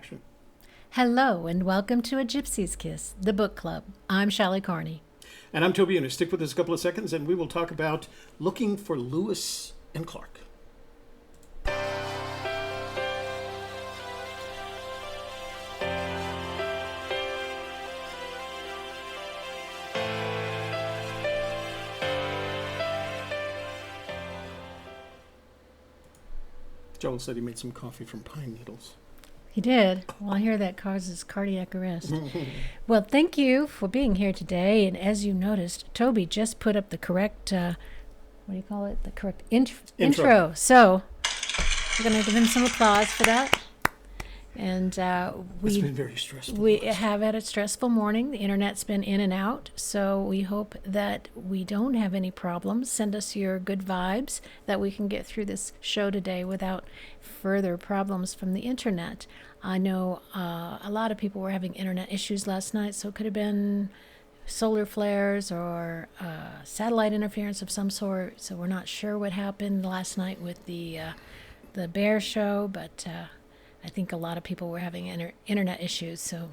action. Hello and welcome to A Gypsy's Kiss, the book club. I'm Shally Carney. And I'm Toby Eunice. Stick with us a couple of seconds and we will talk about looking for Lewis and Clark. Joel said he made some coffee from pine needles. He did. Well, I hear that causes cardiac arrest. Well, thank you for being here today. And as you noticed, Toby just put up the correct, what do you call it? The correct intro. So we're going to give him some applause for that. And It's been very stressful. we have had a stressful morning. The internet's been in and out. So we hope that we don't have any problems. Send us your good vibes that we can get through this show today without further problems from the internet. I know a lot of people were having internet issues last night, so it could have been solar flares or satellite interference of some sort. So we're not sure what happened last night with the bear show, but I think a lot of people were having internet issues, so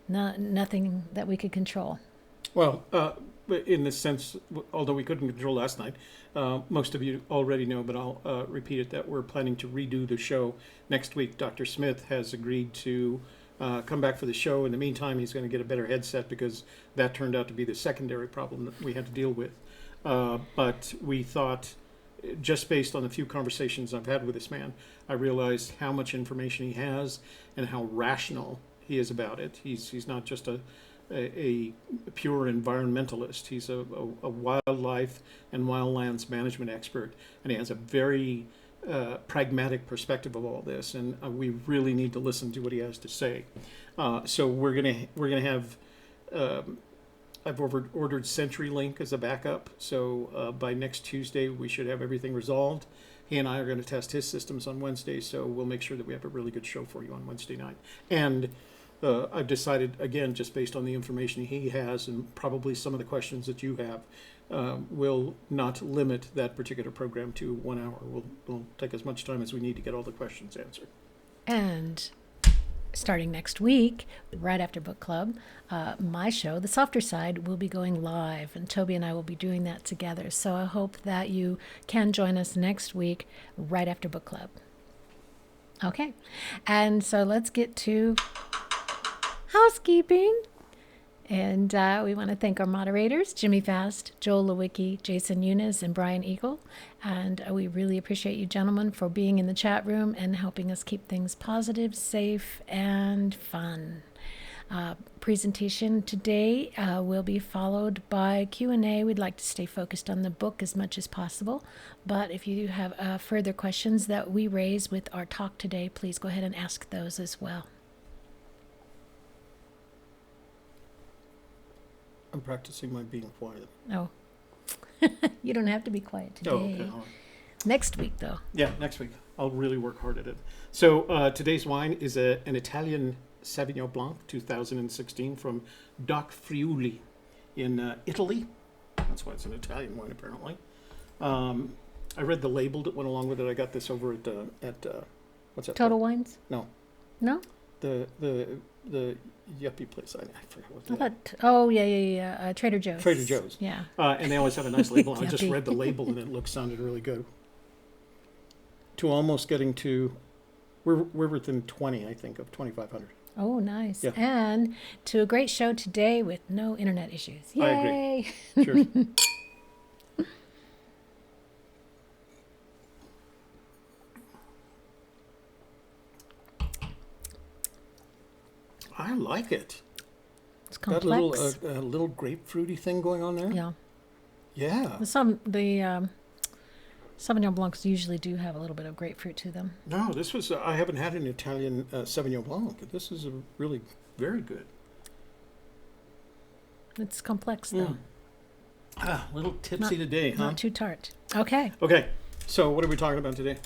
nothing that we could control. Well, in this sense, although we couldn't control last night, most of you already know, but I'll repeat it, that we're planning to redo the show next week. Dr. Smith has agreed to come back for the show. In the meantime, he's going to get a better headset because that turned out to be the secondary problem that we had to deal with. But we thought, just based on the few conversations I've had with this man, I realized how much information he has and how rational he is about it. He's not just a pure environmentalist. He's a wildlife and wildlands management expert, and he has a very pragmatic perspective of all this. And we really need to listen to what he has to say. So we're gonna have. I've ordered CenturyLink as a backup, so by next Tuesday we should have everything resolved. He and I are going to test his systems on Wednesday, so we'll make sure that we have a really good show for you on Wednesday night. And I've decided, again, just based on the information he has and probably some of the questions that you have, we'll not limit that particular program to 1 hour. We'll take as much time as we need to get all the questions answered. And starting next week, right after book club, my show, The Softer Side, will be going live, and Toby and I will be doing that together. So I hope that you can join us next week, right after book club. Okay, and so let's get to housekeeping. And we want to thank our moderators, Jimmy Fast, Joel Lewicki, Jason Eunice, and Brian Eagle. And we really appreciate you gentlemen for being in the chat room and helping us keep things positive, safe, and fun. Presentation today will be followed by Q&A. We'd like to stay focused on the book as much as possible. But if you do have further questions that we raise with our talk today, please go ahead and ask those as well. I'm practicing my being quiet. Oh, you don't have to be quiet today. Oh, okay. All right. Next week, though. Yeah, next week. I'll really work hard at it. So today's wine is an Italian Sauvignon Blanc 2016 from Doc Friuli in Italy. That's why it's an Italian wine, apparently. I read the label that went along with it. I got this over at what's that? Total Wines? No. No? The yuppie place. I forgot what that. Oh, yeah. Trader Joe's. Trader Joe's. Yeah. And they always have a nice label. I just Yuppie. read the label and it sounded really good. To almost getting to, we're within 20, I think, of 2,500. Oh, nice. Yeah. And to a great show today with no internet issues. Yay! I agree. Cheers. I like it. It's Got complex. a little grapefruity thing going on there. Yeah. Yeah. The Sauvignon Blancs usually do have a little bit of grapefruit to them. No, this was, I haven't had an Italian Sauvignon Blanc. This is a really very good. It's complex, though. A little tipsy today, huh? Not too tart. Okay. Okay, so what are we talking about today?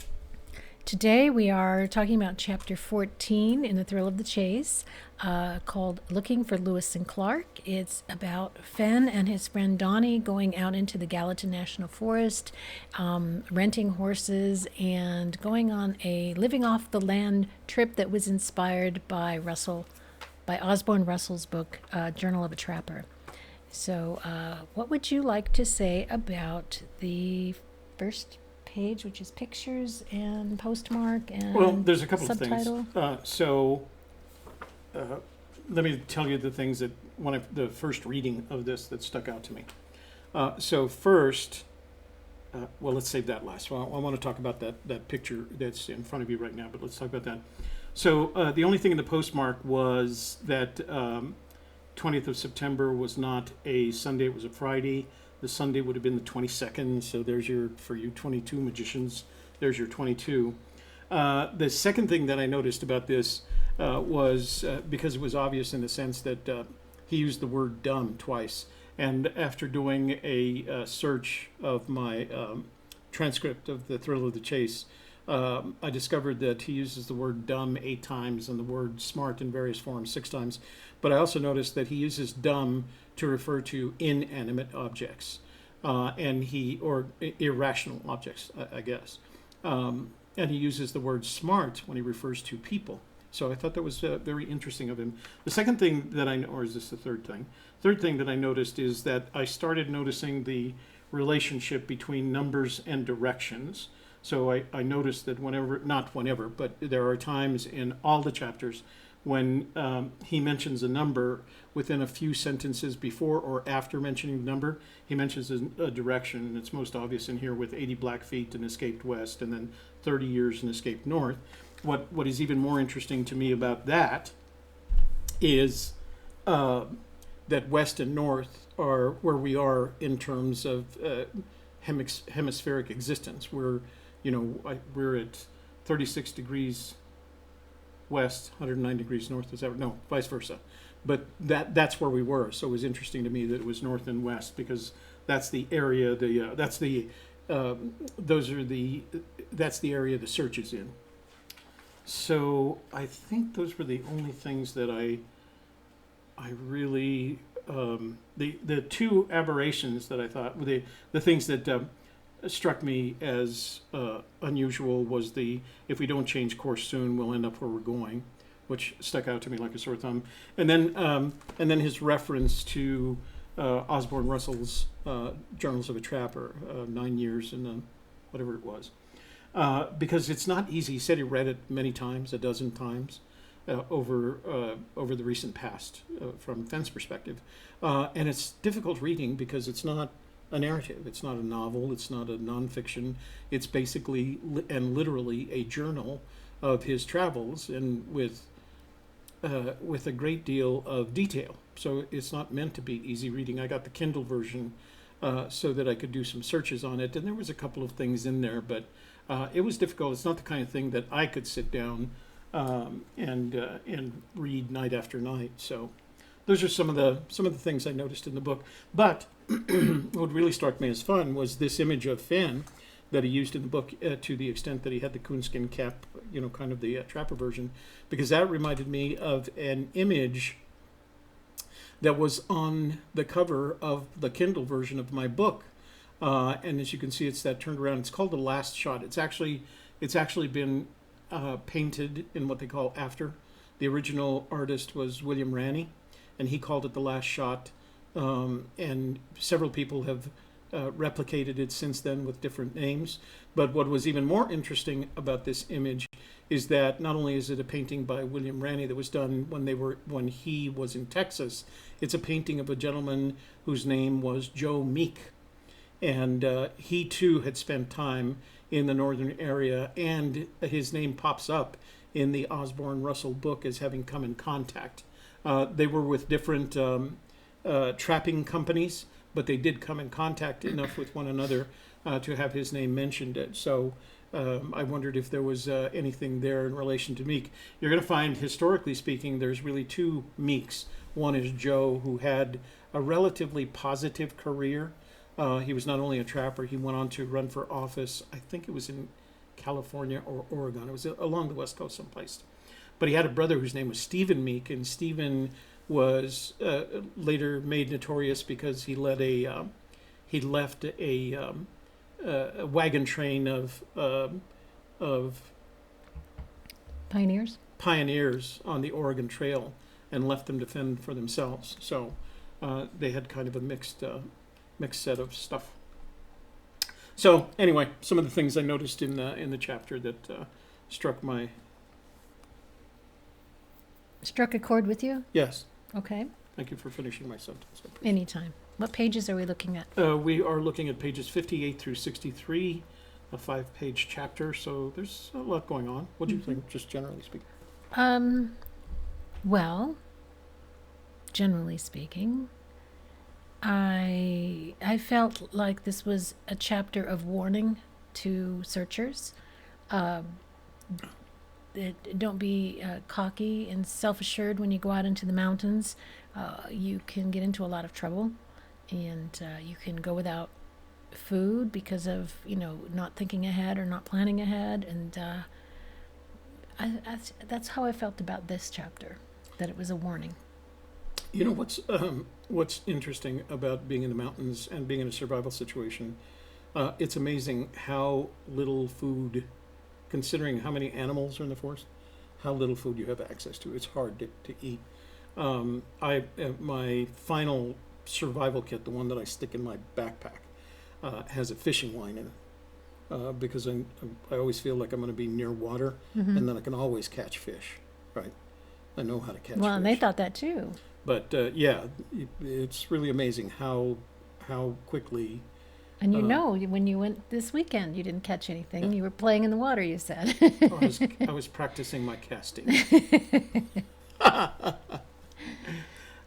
Today we are talking about chapter 14 in The Thrill of the Chase, called Looking for Lewis and Clark. It's about Fenn and his friend Donnie going out into the Gallatin National Forest, renting horses, and going on a living off the land trip that was inspired by Osborne Russell's book, Journal of a Trapper. So, what would you like to say about the first page, which is pictures and postmark and Well, there's a couple subtitle? of things. Let me tell you the things that the first reading of this that stuck out to me. First, let's save that last. Well, I want to talk about that picture that's in front of you right now, but let's talk about that. So the only thing in the postmark was that 20th of September was not a Sunday, it was a Friday. The Sunday would have been the 22nd, so there's for you 22 magicians, there's your 22. The second thing that I noticed about this was, because it was obvious in the sense that he used the word dumb twice. And after doing a search of my transcript of The Thrill of the Chase, I discovered that he uses the word dumb 8 times and the word smart in various forms 6 times. But I also noticed that he uses dumb to refer to inanimate objects, or irrational objects, I guess. And he uses the word smart when he refers to people. So I thought that was very interesting of him. The second thing that or is this the third thing? Third thing that I noticed is that I started noticing the relationship between numbers and directions. So I noticed that but there are times in all the chapters when he mentions a number within a few sentences before or after mentioning the number, he mentions a direction. And it's most obvious in here with 80 Blackfeet and escaped west, and then 30 years and escaped north. What is even more interesting to me about that is that west and north are where we are in terms of hemispheric existence. We're at 36 degrees west, 109 degrees north. Vice versa. But that's where we were. So it was interesting to me that it was north and west, because that's the area. That's the area the search is in. So I think those were the only things that I really the two aberrations that I thought were the things that struck me as unusual was if we don't change course soon, we'll end up where we're going, which stuck out to me like a sore thumb. And then his reference to Osborne Russell's Journals of a Trapper, 9 years and whatever it was, because it's not easy. He said he read it many times, a dozen times, over the recent past from Fenn's perspective, and it's difficult reading because it's not a narrative. It's not a novel. It's not a nonfiction. It's basically and literally a journal of his travels, and with a great deal of detail. So it's not meant to be easy reading. I got the Kindle version so that I could do some searches on it, and there was a couple of things in there, but it was difficult. It's not the kind of thing that I could sit down and read night after night. So those are some of the things I noticed in the book. But what really struck me as fun was this image of Fenn that he used in the book, to the extent that he had the coonskin cap, kind of the trapper version, because that reminded me of an image that was on the cover of the Kindle version of my book. And as you can see, it's that turned around. It's called The Last Shot. It's actually been painted in what they call after. The original artist was William Ranney, and he called it The Last Shot. And several people have replicated it since then with different names. But what was even more interesting about this image is that not only is it a painting by William Ranney that was done when he was in Texas, it's a painting of a gentleman whose name was Joe Meek. And he too had spent time in the northern area, and his name pops up in the Osborne Russell book as having come in contact. They were with different trapping companies, but they did come in contact enough with one another to have his name mentioned. So I wondered if there was anything there in relation to Meek. You're going to find, historically speaking, there's really two Meeks. One is Joe, who had a relatively positive career. He was not only a trapper, he went on to run for office. I think it was in California or Oregon. It was along the West Coast someplace. But he had a brother whose name was Stephen Meek, and Stephen was later made notorious because he left a wagon train of pioneers on the Oregon Trail and left them to fend for themselves. So they had kind of a mixed set of stuff. So anyway, some of the things I noticed in the chapter that struck a chord with you? Yes. Okay. Thank you for finishing my sentence. Anytime. What pages are we looking at? We are looking at pages 58 through 63, a 5-page chapter. So there's a lot going on. What do you think, just generally speaking? Well, generally speaking, I felt like this was a chapter of warning to searchers. Don't be cocky and self-assured when you go out into the mountains. You can get into a lot of trouble, and you can go without food because of not thinking ahead or not planning ahead. And that's how I felt about this chapter, that it was a warning. You know what's interesting about being in the mountains and being in a survival situation? It's amazing how little food, considering how many animals are in the forest, how little food you have access to. It's hard to eat. My final survival kit, the one that I stick in my backpack, has a fishing line in it because I always feel like I'm going to be near water, and then I can always catch fish. Right? I know how to catch fish. Well, and they thought that too. But it's really amazing how quickly. And when you went this weekend, you didn't catch anything. Yeah. You were playing in the water, you said. I was practicing my casting.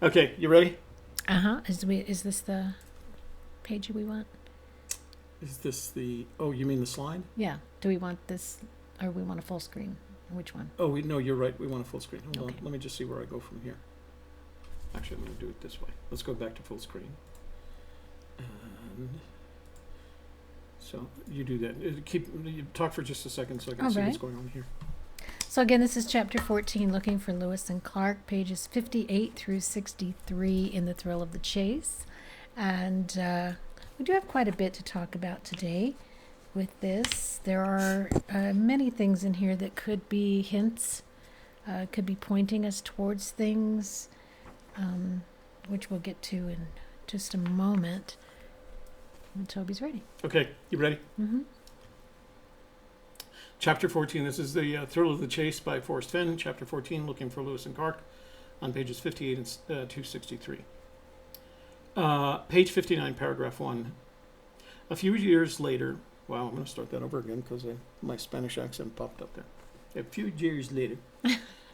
Okay, you ready? Is this the page we want? Is this oh, you mean the slide? Yeah. Do we want this, or we want a full screen? Which one? Oh, no, you're right. We want a full screen. Hold on. Let me just see where I go from here. Actually, I'm going to do it this way. Let's go back to full screen. And so you do that. You talk for just a second so I can see what's going on here. So again, this is chapter 14, Looking for Lewis and Clark, pages 58 through 63 in The Thrill of the Chase. And we do have quite a bit to talk about today with this. There are many things in here that could be hints, could be pointing us towards things, which we'll get to in just a moment when Toby's ready. Okay, you ready? Mm-hmm. Chapter 14, this is The Thrill of the Chase by Forrest Fenn. Chapter 14, Looking for Lewis and Clark, on pages 58 and 263. Page 59, paragraph 1. A few years later, wow, I'm going to start that over again because my Spanish accent popped up there. A few years later.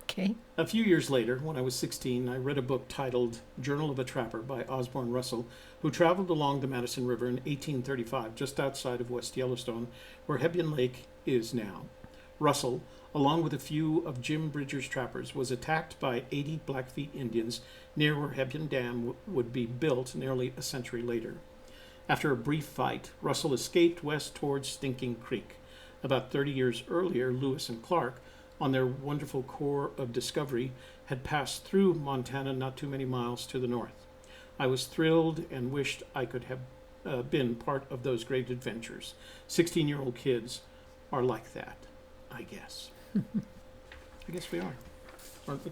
Okay. A few years later, when I was 16, I read a book titled Journal of a Trapper by Osborne Russell, who traveled along the Madison River in 1835, just outside of West Yellowstone, where Hebgen Lake is now. Russell, along with a few of Jim Bridger's trappers, was attacked by 80 Blackfeet Indians near where Hebgen Dam would be built nearly a century later. After a brief fight, Russell escaped west towards Stinking Creek. About 30 years earlier, Lewis and Clark, on their wonderful Corps of Discovery, had passed through Montana not too many miles to the north. I was thrilled and wished I could have been part of those great adventures. 16-year-old kids are like that, I guess. I guess we are, aren't we?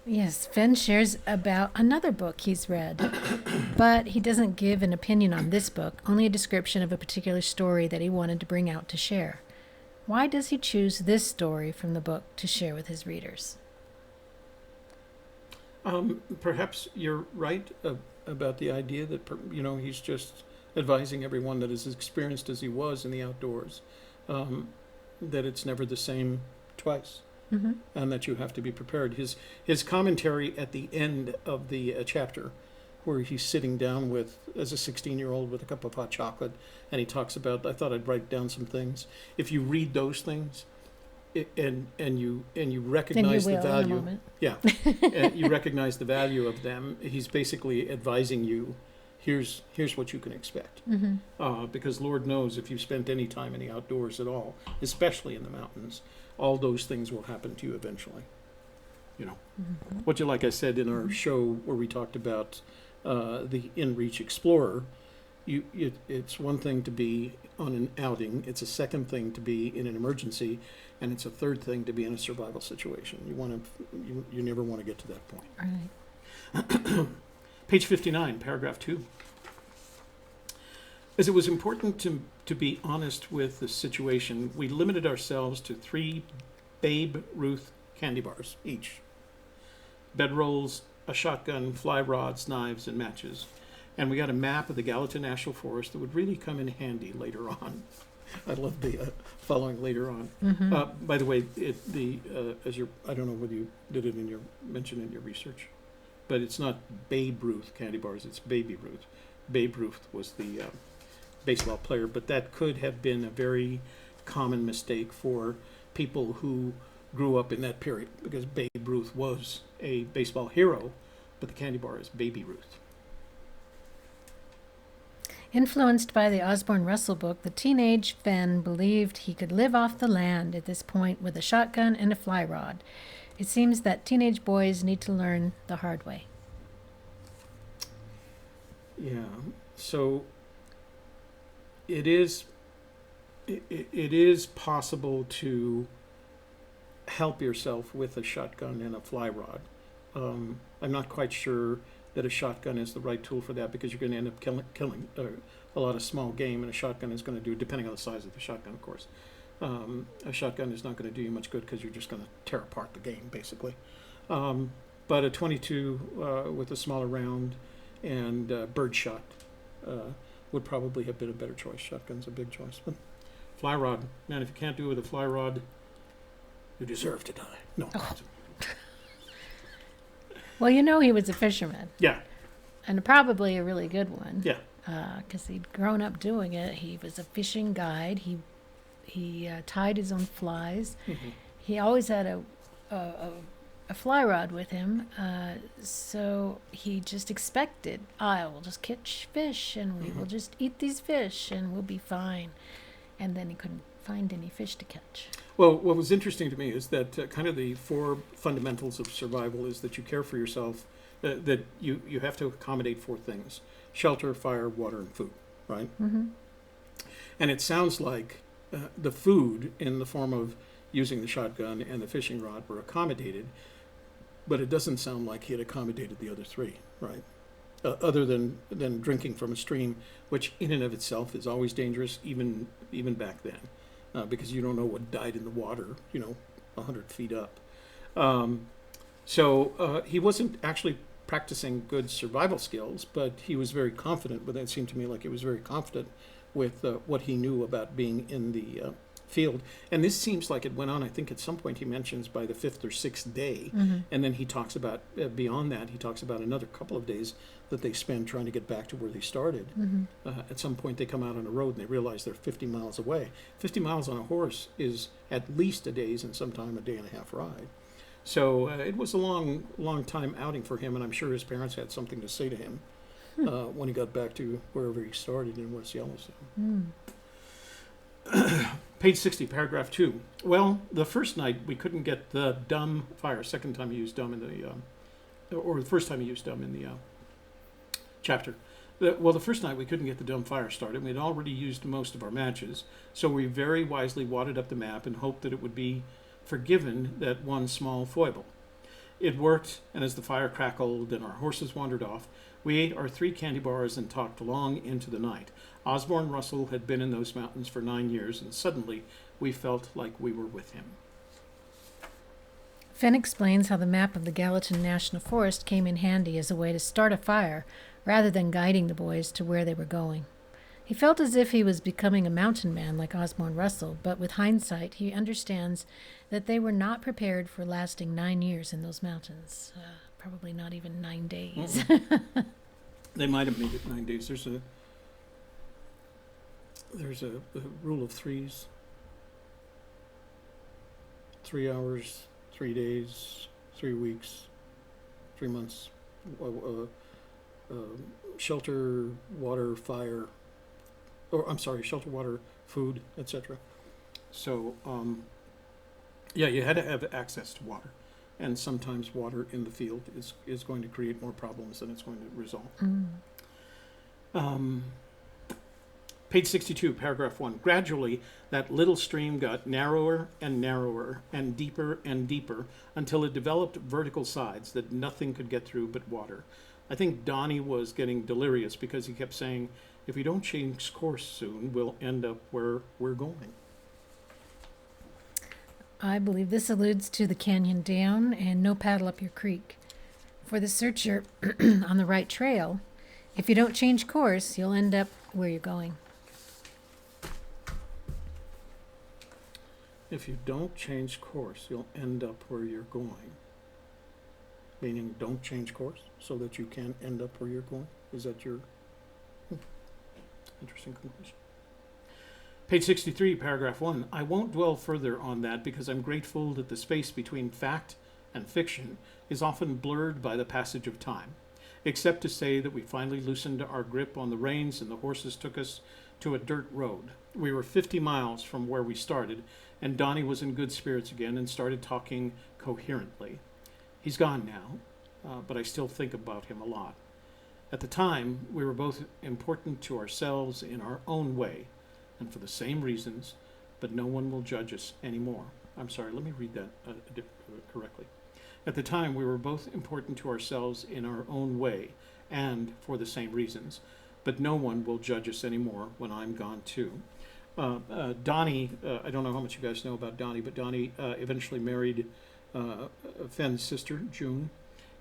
Yes, Fenn shares about another book he's read, but he doesn't give an opinion on this book, only a description of a particular story that he wanted to bring out to share. Why does he choose this story from the book to share with his readers? Perhaps you're right about the idea that, he's just advising everyone that is as experienced as he was in the outdoors, that it's never the same twice, and that you have to be prepared. His commentary at the end of the chapter, where he's sitting down as a 16-year-old with a cup of hot chocolate, and he talks about, I thought I'd write down some things. If you read those things, and you recognize the value, you recognize the value of them. He's basically advising you. here's what you can expect. Because Lord knows if you've spent any time in the outdoors at all, especially in the mountains, all those things will happen to you eventually. You know, what you, like I said in our show where we talked about the InReach Explorer, it's one thing to be on an outing, it's a second thing to be in an emergency, and it's a third thing to be in a survival situation. You never want to get to that point. Right. Page 59, paragraph 2. As it was important to be honest with the situation, we limited ourselves to 3 Babe Ruth candy bars each. Bedrolls, a shotgun, fly rods, knives, and matches. And we got a map of the Gallatin National Forest that would really come in handy later on. I love the following later on. By the way, I don't know whether you did it mention in your research, but it's not Babe Ruth candy bars, it's Baby Ruth. Babe Ruth was the baseball player, but that could have been a very common mistake for people who grew up in that period, because Babe Ruth was a baseball hero, but the candy bar is Baby Ruth. Influenced by the Osborne Russell book, the teenage Fenn believed he could live off the land at this point with a shotgun and a fly rod. It seems that teenage boys need to learn the hard way. Yeah, so it is possible to help yourself with a shotgun and a fly rod. I'm not quite sure that a shotgun is the right tool for that, because you're going to end up killing a lot of small game, and a shotgun is going to do, depending on the size of the shotgun, of course. A shotgun is not going to do you much good because you're just going to tear apart the game, basically. But a 22 with a smaller round and birdshot would probably have been a better choice. Shotgun's a big choice. But fly rod, man, if you can't do it with a fly rod, you deserve to die. No. Oh. Well, you know he was a fisherman. Yeah. And probably a really good one. Yeah. Because he'd grown up doing it. He was a fishing guide. He tied his own flies. He always had a fly rod with him. So he just expected, I will just catch fish and we will just eat these fish and we'll be fine. And then he couldn't find any fish to catch. Well, what was interesting to me is that kind of the 4 fundamentals of survival is that you care for yourself, that you have to accommodate 4 things: shelter, fire, water, and food, right? And it sounds like the food in the form of using the shotgun and the fishing rod were accommodated, but it doesn't sound like he had accommodated the other 3, right? Other than drinking from a stream, which in and of itself is always dangerous, even back then. Because you don't know what died in the water, 100 feet up. So he wasn't actually practicing good survival skills, but he was very confident. But it seemed to me like he was very confident with what he knew about being in the field. And this seems like it went on, I think at some point he mentions by the 5th or 6th day. And then he talks about, beyond that, he talks about another couple of days that they spend trying to get back to where they started. At some point they come out on a road and they realize they're 50 miles away. 50 miles on a horse is at least a day's and sometime a day and a half ride. So it was a long time outing for him, and I'm sure his parents had something to say to him when he got back to wherever he started in West Yellowstone. Page 60, paragraph 2. Well, the first night we couldn't get the dumb fire. Second time he used dumb in the, or the first time he used dumb in the chapter. The first night we couldn't get the dumb fire started. We had already used most of our matches, so we very wisely wadded up the map and hoped that it would be forgiven that one small foible. It worked, and as the fire crackled and our horses wandered off, we ate our 3 candy bars and talked long into the night. Osborne Russell had been in those mountains for 9 years, and suddenly we felt like we were with him. Fenn explains how the map of the Gallatin National Forest came in handy as a way to start a fire rather than guiding the boys to where they were going. He felt as if he was becoming a mountain man like Osborne Russell, but with hindsight, he understands that they were not prepared for lasting 9 years in those mountains. Probably not even 9 days. They might have made it 9 days. There's a rule of 3s. 3 hours, 3 days, 3 weeks, 3 months. shelter, water, fire, or I'm sorry, shelter, water, food, etc. So, yeah, you had to have access to water. And sometimes water in the field is going to create more problems than it's going to resolve. Page 62, paragraph 1. Gradually, that little stream got narrower and narrower and deeper until it developed vertical sides that nothing could get through but water. I think Donnie was getting delirious because he kept saying, if we don't change course soon, we'll end up where we're going. I believe this alludes to the canyon down and no paddle up your creek. For the searcher on the right trail, if you don't change course, you'll end up where you're going. If you don't change course, you'll end up where you're going. Meaning, don't change course so that you can end up where you're going? Is that your interesting conclusion? Page 63, paragraph 1. I won't dwell further on that because I'm grateful that the space between fact and fiction is often blurred by the passage of time, except to say that we finally loosened our grip on the reins and the horses took us to a dirt road. We were 50 miles from where we started, and Donnie was in good spirits again and started talking coherently. He's gone now, but I still think about him a lot. At the time, we were both important to ourselves in our own way, and for the same reasons, but no one will judge us anymore. I'm sorry, let me read that correctly. At the time, we were both important to ourselves in our own way, and for the same reasons, but no one will judge us anymore when I'm gone too. Donnie, I don't know how much you guys know about Donnie, but Donnie eventually married Fenn's sister, June,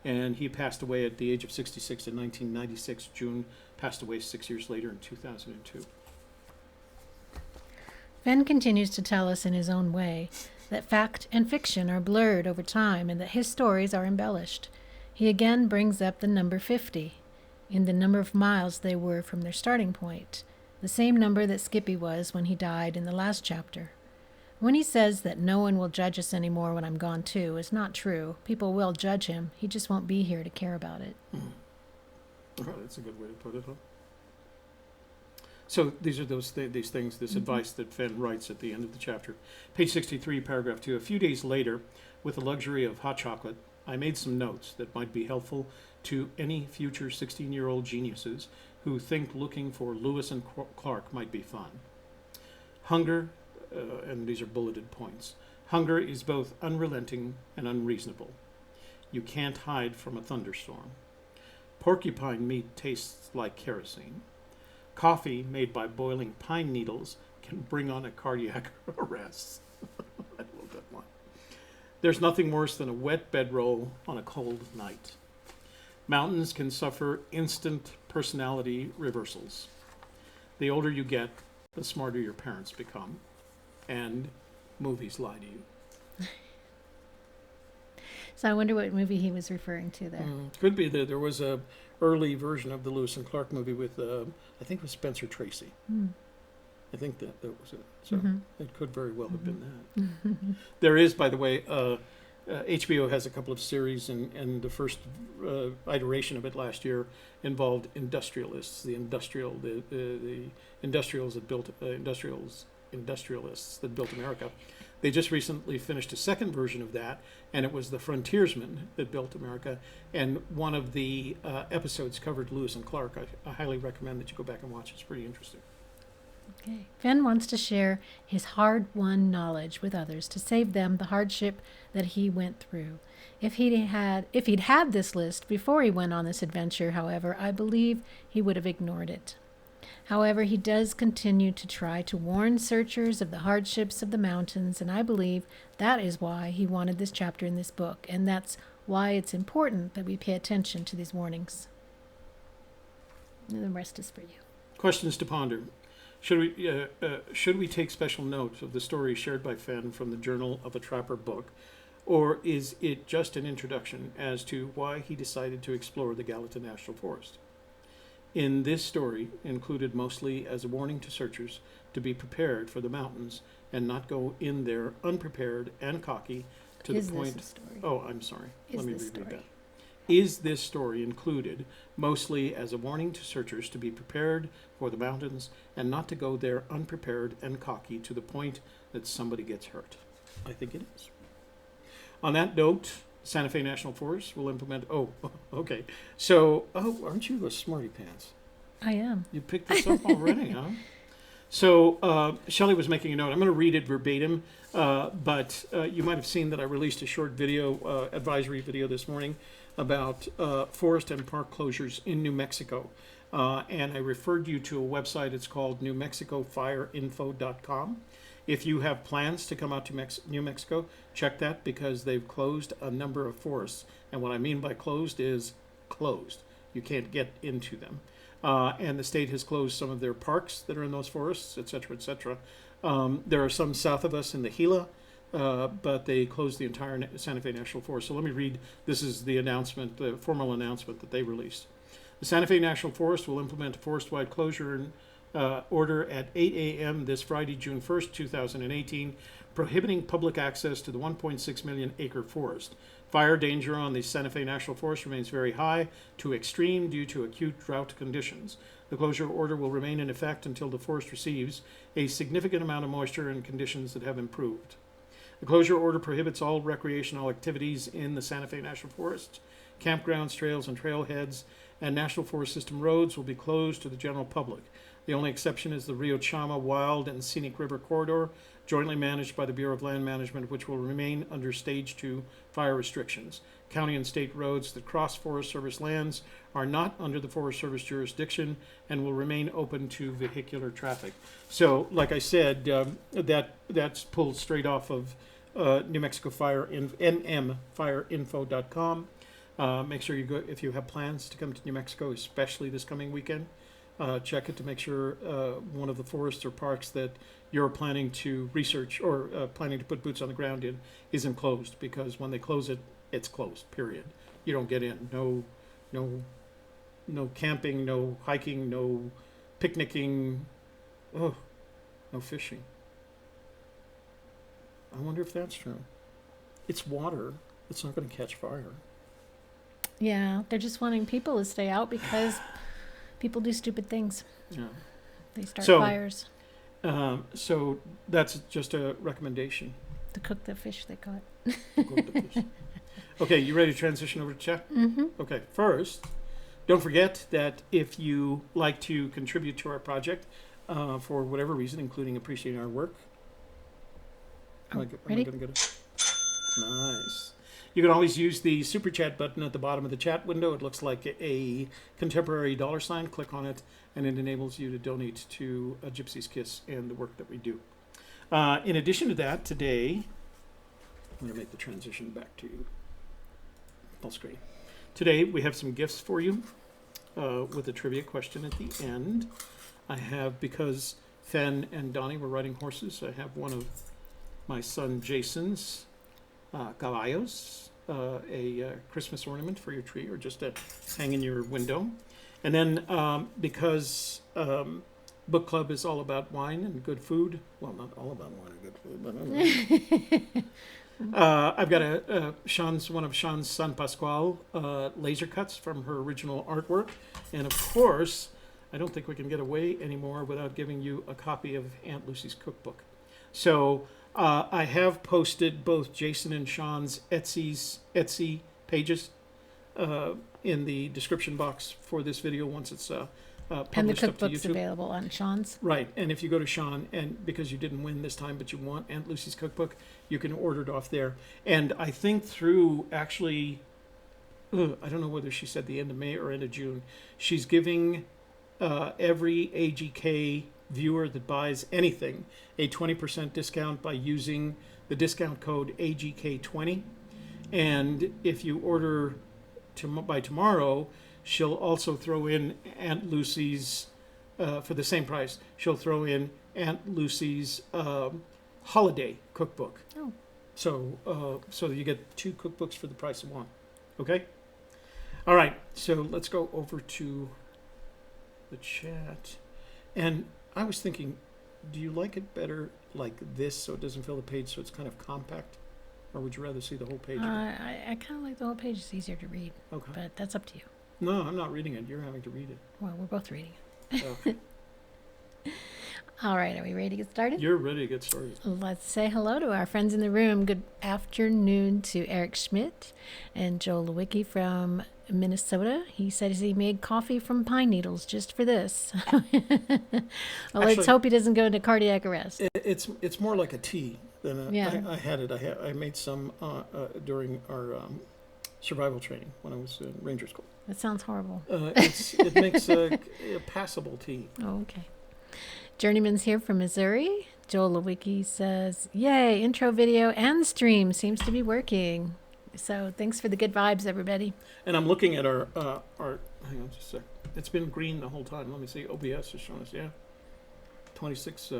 and he passed away at the age of 66 in 1996. June passed away 6 years later in 2002. Fenn continues to tell us in his own way that fact and fiction are blurred over time and that his stories are embellished. He again brings up the number 50 in the number of miles they were from their starting point, the same number that Skippy was when he died in the last chapter. When he says that no one will judge us anymore when I'm gone too, is not true. People will judge him. He just won't be here to care about it. Oh, that's a good way to put it, huh? So these are these things, this advice that Fenn writes at the end of the chapter. Page 63, paragraph 2. A few days later, with the luxury of hot chocolate, I made some notes that might be helpful to any future 16-year-old geniuses who think looking for Lewis and Clark might be fun. Hunger, and these are bulleted points, hunger is both unrelenting and unreasonable. You can't hide from a thunderstorm. Porcupine meat tastes like kerosene. Coffee made by boiling pine needles can bring on a cardiac arrest. I love that line. There's nothing worse than a wet bedroll on a cold night. Mountains can suffer instant personality reversals. The older you get, the smarter your parents become. And movies lie to you. So I wonder what movie he was referring to there. Could be that there was a early version of the Lewis and Clark movie with, I think it was Spencer Tracy. I think that was it. So it could very well have been that. There is, by the way, HBO has a couple of series, and the first iteration of it last year involved industrialists, the industrials that built industrialists that built America. They just recently finished a second version of that, and it was the frontiersmen that built America. And one of the episodes covered Lewis and Clark. I highly recommend that you go back and watch it. It's pretty interesting. Okay. Fenn wants to share his hard-won knowledge with others to save them the hardship that he went through. If he'd had this list before he went on this adventure, however, I believe he would have ignored it. However, he does continue to try to warn searchers of the hardships of the mountains, and I believe that is why he wanted this chapter in this book, and that's why it's important that we pay attention to these warnings. And the rest is for you. Questions to ponder. Should we take special note of the story shared by Fenn from the Journal of a Trapper book, or is it just an introduction as to why he decided to explore the Gallatin National Forest? In this story, included mostly as a warning to searchers to be prepared for the mountains and not go in there unprepared and cocky to Is the point. this a story? Oh, I'm sorry. Is Let me this reread story? that. Is this story included mostly as a warning to searchers to be prepared for the mountains and not to go there unprepared and cocky to the point that somebody gets hurt? I think it is. On that note, Santa Fe National Forest will implement. Oh, okay. So, aren't you a smarty pants? I am. You picked this up already, huh? So, Shelley was making a note. I'm going to read it verbatim, but you might have seen that I released a short video, advisory video this morning about forest and park closures in New Mexico. And I referred you to a website. It's called newmexicofireinfo.com. If you have plans to come out to New Mexico, check that because they've closed a number of forests. And what I mean by closed is closed. You can't get into them. And the state has closed some of their parks that are in those forests, et cetera, et cetera. There are some south of us in the Gila, but they closed the entire Santa Fe National Forest. So let me read. This is the announcement, the formal announcement that they released. The Santa Fe National Forest will implement a forest-wide closure order at 8 a.m. this Friday, June 1st, 2018, prohibiting public access to the 1.6 million acre forest. Fire danger on the Santa Fe National Forest remains very high to extreme due to acute drought conditions. The closure order will remain in effect until the forest receives a significant amount of moisture and conditions that have improved. The closure order prohibits all recreational activities in the Santa Fe National Forest. Campgrounds, trails, and trailheads and National Forest System roads will be closed to the general public. The only exception is the Rio Chama Wild and Scenic River Corridor, jointly managed by the Bureau of Land Management, which will remain under Stage 2 fire restrictions. County and state roads that cross Forest Service lands are not under the Forest Service jurisdiction and will remain open to vehicular traffic. So, like I said, that's pulled straight off of New Mexico nmfireinfo.com. Make sure you go, if you have plans to come to New Mexico, especially this coming weekend, check it to make sure one of the forests or parks that you're planning to research or planning to put boots on the ground in isn't closed, because when they close it, it's closed, period. You don't get in. No camping, no hiking, no picnicking, no fishing. I wonder if that's true. It's water. It's not going to catch fire. Yeah, they're just wanting people to stay out because people do stupid things. Yeah. They start So, fires So that's just a recommendation. to cook the fish they caught. Okay, you ready to transition over to chat? Mm-hmm. Okay, first, don't forget that if you like to contribute to our project for whatever reason, including appreciating our work. Ready? Gonna get it? Nice. You can always use the super chat button at the bottom of the chat window. It looks like a contemporary $sign. Click on it, and it enables you to donate to Gypsy Kiss and the work that we do. In addition to that, today, I'm going to make the transition back to full screen. Today, we have some gifts for you with a trivia question at the end. I have, because Fenn and Donnie were riding horses, I have one of my son Jason's caballos, a Christmas ornament for your tree or just to hang in your window. And then because book club is all about wine and good food, well, not all about wine and good food, but I've got one of Sean's son Pasquale laser cuts from her original artwork. And of course, I don't think we can get away anymore without giving you a copy of Aunt Lucy's cookbook. So I have posted both Jason and Sean's Etsy pages in the description box for this video once it's published And the up to cookbook's YouTube. available on Sean's. Right, and if you go to Sean, and because you didn't win this time, but you want Aunt Lucy's cookbook, you can order it off there. And I think through actually, I don't know whether she said the end of May or end of June, she's giving every AGK viewer that buys anything a 20% discount by using the discount code AGK20. And if you order by tomorrow, she'll also throw in Aunt Lucy's, for the same price, she'll throw in Aunt Lucy's holiday cookbook. Oh. So you get two cookbooks for the price of one. Okay? All right, so let's go over to the chat. And I was thinking, do you like it better like this so it doesn't fill the page so it's kind of compact? Or would you rather see the whole page? I kind of like the whole page. It's easier to read, Okay. but that's up to you. No, I'm not reading it. You're having to read it. Well, we're both reading it. Okay. All right, are we ready to get started? You're ready to get started. Let's say hello to our friends in the room. Good afternoon to Eric Schmidt and Joel Lewicki from Minnesota. He says he made coffee from pine needles just for this. Well, let's Actually, hope he doesn't go into cardiac arrest. It's more like a tea than a. Yeah. I had it. I made some during our survival training when I was in Ranger School. That sounds horrible. It makes a passable tea. Oh, okay. Journeyman's here from Missouri. Joel Lewicki says, yay, intro video and stream seems to be working. So thanks for the good vibes, everybody. And I'm looking at our hang on just a sec. It's been green the whole time. Let me see. OBS has shown us, 26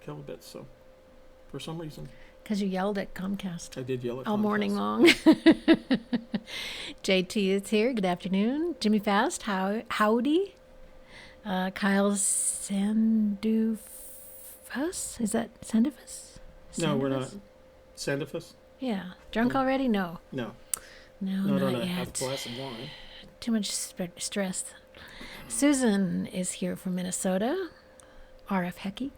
kilobits. So for some reason, Because you yelled at Comcast I did yell at all Comcast. morning long. JT is here. Good afternoon. Jimmy Fast, howdy. Kyle Sandufus? Is that Sandufus? No, we're not. Sandufus? Sandifus? Yeah. Drunk already? No. No. No, Not on not a half yet. glass of wine. Too much stress. Susan is here from Minnesota. RF Hecky.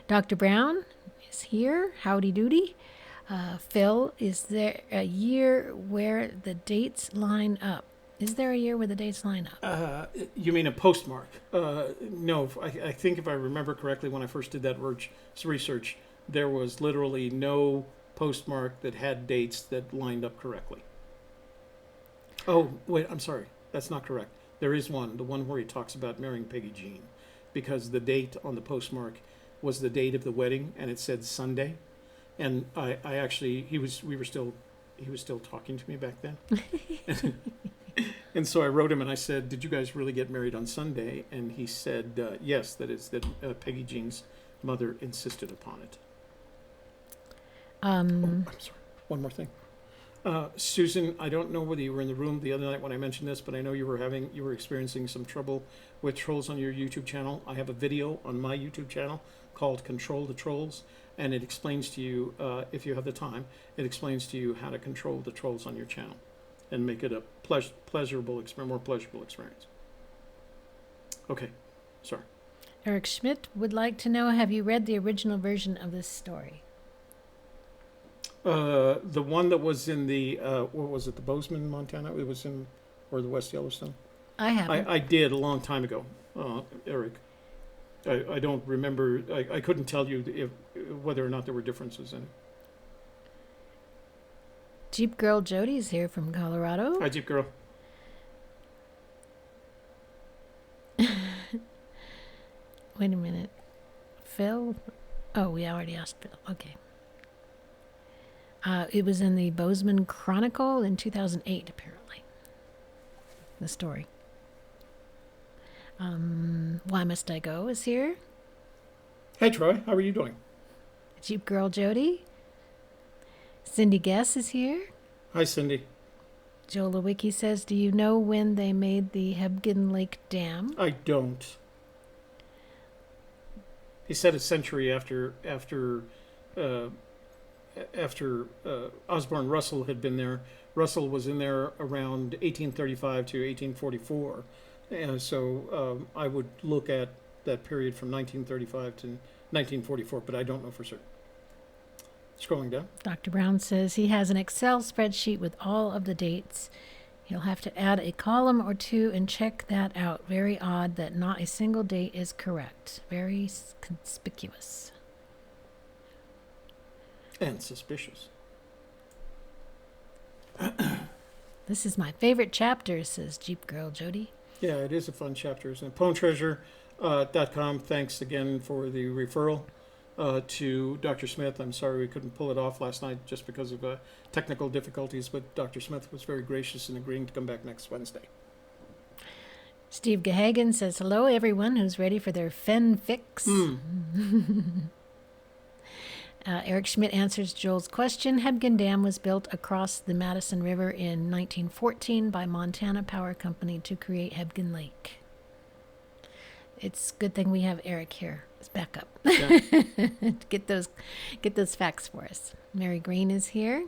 Dr. Brown is here. Howdy doody. Phil, is there a year where the dates line up? Is there a year where the dates line up? You mean a postmark? No, I think if I remember correctly, when I first did that research, there was literally no postmark that had dates that lined up correctly. Oh, wait, I'm sorry. That's not correct. There is one, the one where he talks about marrying Peggy Jean, because the date on the postmark was the date of the wedding, and it said Sunday. And I actually, he was still talking to me back then. And so I wrote him and I said, did you guys really get married on Sunday? And he said, yes, that is that Peggy Jean's mother insisted upon it. I'm sorry. One more thing. Susan, I don't know whether you were in the room the other night when I mentioned this, but I know you were experiencing some trouble with trolls on your YouTube channel. I have a video on my YouTube channel called Control the Trolls, and it explains to you, if you have the time, it explains to you how to control the trolls on your channel and make it a more pleasurable experience. Okay, sorry. Eric Schmidt would like to know, have you read the original version of this story? The one that was in the, what was it, the Bozeman, Montana? It was in, or the West Yellowstone? I haven't. I did a long time ago, Eric. I don't remember, I couldn't tell you whether or not there were differences in it. Jeep Girl Jody's here from Colorado. Hi, Jeep Girl. Wait a minute. Phil? Oh, we already asked Phil. Okay. It was in the Bozeman Chronicle in 2008, apparently. The story. Why Must I Go is here. Hey, Troy. How are you doing? Jeep Girl Jody. Cindy Guess is here. Hi, Cindy. Joel Lewicki says, do you know when they made the Hebgen Lake Dam? I don't. He said a century after Osborne Russell had been there. Russell was in there around 1835 to 1844. And so I would look at that period from 1935 to 1944, but I don't know for certain. Scrolling down. Dr. Brown says he has an Excel spreadsheet with all of the dates. He'll have to add a column or two and check that out. Very odd that not a single date is correct. Very conspicuous. And suspicious. This is my favorite chapter, says Jeep Girl Jody. Yeah, it is a fun chapter, isn't it? PoemTreasure.com. Thanks again for the referral to Dr. Smith. I'm sorry we couldn't pull it off last night just because of technical difficulties, but Dr. Smith was very gracious in agreeing to come back next Wednesday. Steve Gahagan says, hello, everyone who's ready for their Fenn fix. Eric Schmidt answers Joel's question. Hebgen Dam was built across the Madison River in 1914 by Montana Power Company to create Hebgen Lake. It's a good thing we have Eric here as backup. Yeah. Get those facts for us. Mary Green is here.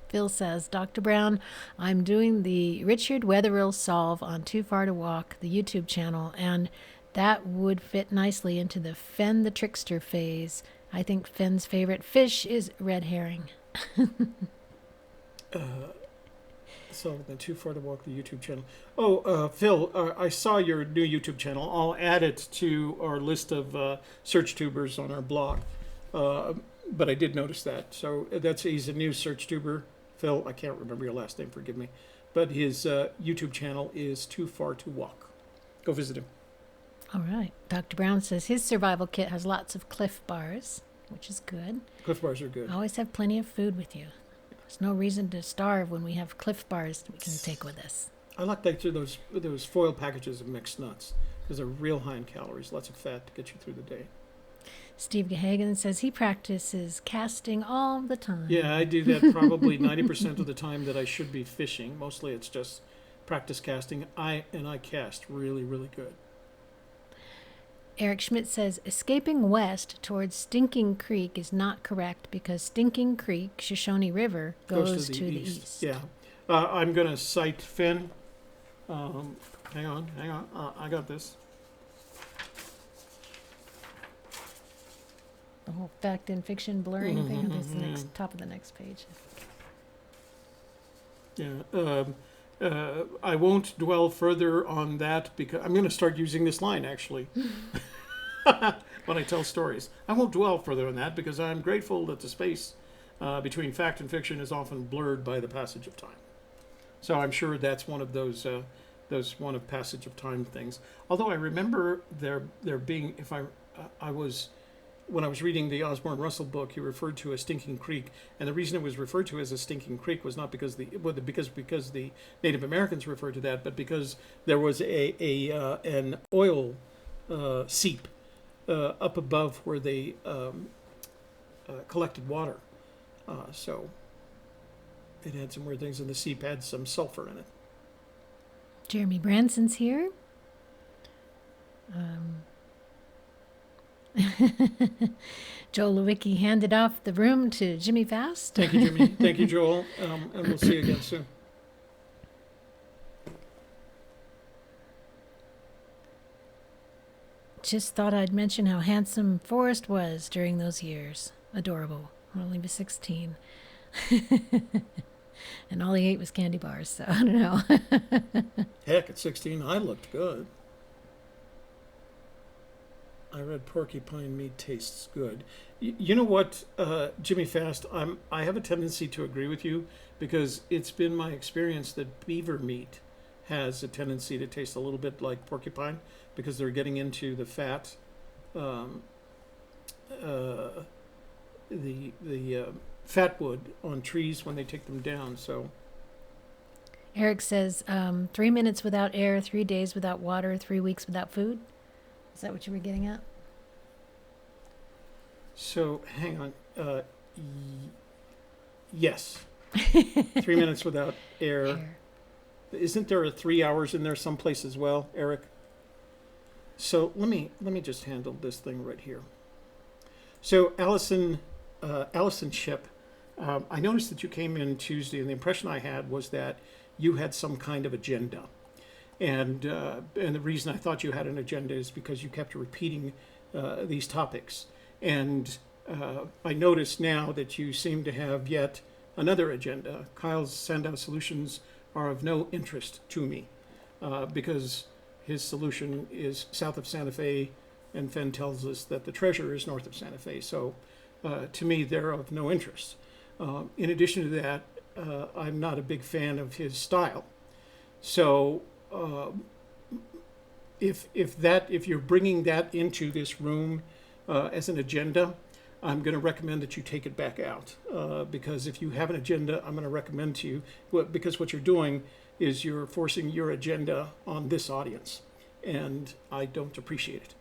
Phil says, Dr. Brown, I'm doing the Richard Wetherill solve on Too Far to Walk, the YouTube channel, and that would fit nicely into the Fenn the Trickster phase. I think Fenn's favorite fish is red herring. So then Too Far to Walk, the YouTube channel. Oh, Phil, I saw your new YouTube channel. I'll add it to our list of search tubers on our blog. But I did notice that. So he's a new search tuber. Phil, I can't remember your last name, forgive me. But his YouTube channel is Too Far to Walk. Go visit him. All right. Dr. Brown says his survival kit has lots of Cliff Bars, which is good. Cliff Bars are good. Always have plenty of food with you. There's no reason to starve when we have Cliff Bars we can take with us. I like those foil packages of mixed nuts because they're real high in calories, lots of fat to get you through the day. Steve Gahagan says he practices casting all the time. Yeah, I do that probably 90% of the time that I should be fishing. Mostly it's just practice casting. I cast really, really good. Eric Schmidt says escaping west towards Stinking Creek is not correct because Stinking Creek, Shoshone River, goes to the east. Yeah. I'm going to cite Fenn. Hang on. I got this. The whole fact and fiction blurring thing. That's the next top of the next page. Yeah. I won't dwell further on that because I'm going to start using this line actually when I tell stories. I won't dwell further on that because I'm grateful that the space between fact and fiction is often blurred by the passage of time. So I'm sure that's one of those one of passage of time things. Although I remember there being, if I was. When I was reading the Osborne Russell book, he referred to a stinking creek, and the reason it was referred to as a stinking creek was not because because the Native Americans referred to that, but because there was an oil seep up above where they collected water, so it had some weird things, and the seep had some sulfur in it. Jeremy Branson's here. Joel Lewicki handed off the room to Jimmy Fast. Thank you, Jimmy. Thank you, Joel. And we'll see you again soon. Just thought I'd mention how handsome Forrest was during those years. Adorable. Only was 16. And all he ate was candy bars, so I don't know. Heck, at 16, I looked good. I read porcupine meat tastes good. You know what, Jimmy Fast? I have a tendency to agree with you because it's been my experience that beaver meat has a tendency to taste a little bit like porcupine because they're getting into the fat, the fatwood on trees when they take them down. So Eric says 3 minutes without air, 3 days without water, 3 weeks without food. Is that what you were getting at? So, hang on. Yes. 3 minutes without air. Isn't there a 3 hours in there someplace as well, Eric? So let me just handle this thing right here. So Allison Ship, I noticed that you came in Tuesday, and the impression I had was that you had some kind of agenda. And the reason I thought you had an agenda is because you kept repeating these topics. And I notice now that you seem to have yet another agenda. Kyle's Sandow solutions are of no interest to me because his solution is south of Santa Fe, and Fenn tells us that the treasure is north of Santa Fe. So to me, they're of no interest. In addition to that, I'm not a big fan of his style. So if you're bringing that into this room as an agenda, I'm going to recommend that you take it back out because if you have an agenda, I'm going to recommend to you because what you're doing is you're forcing your agenda on this audience, and I don't appreciate it.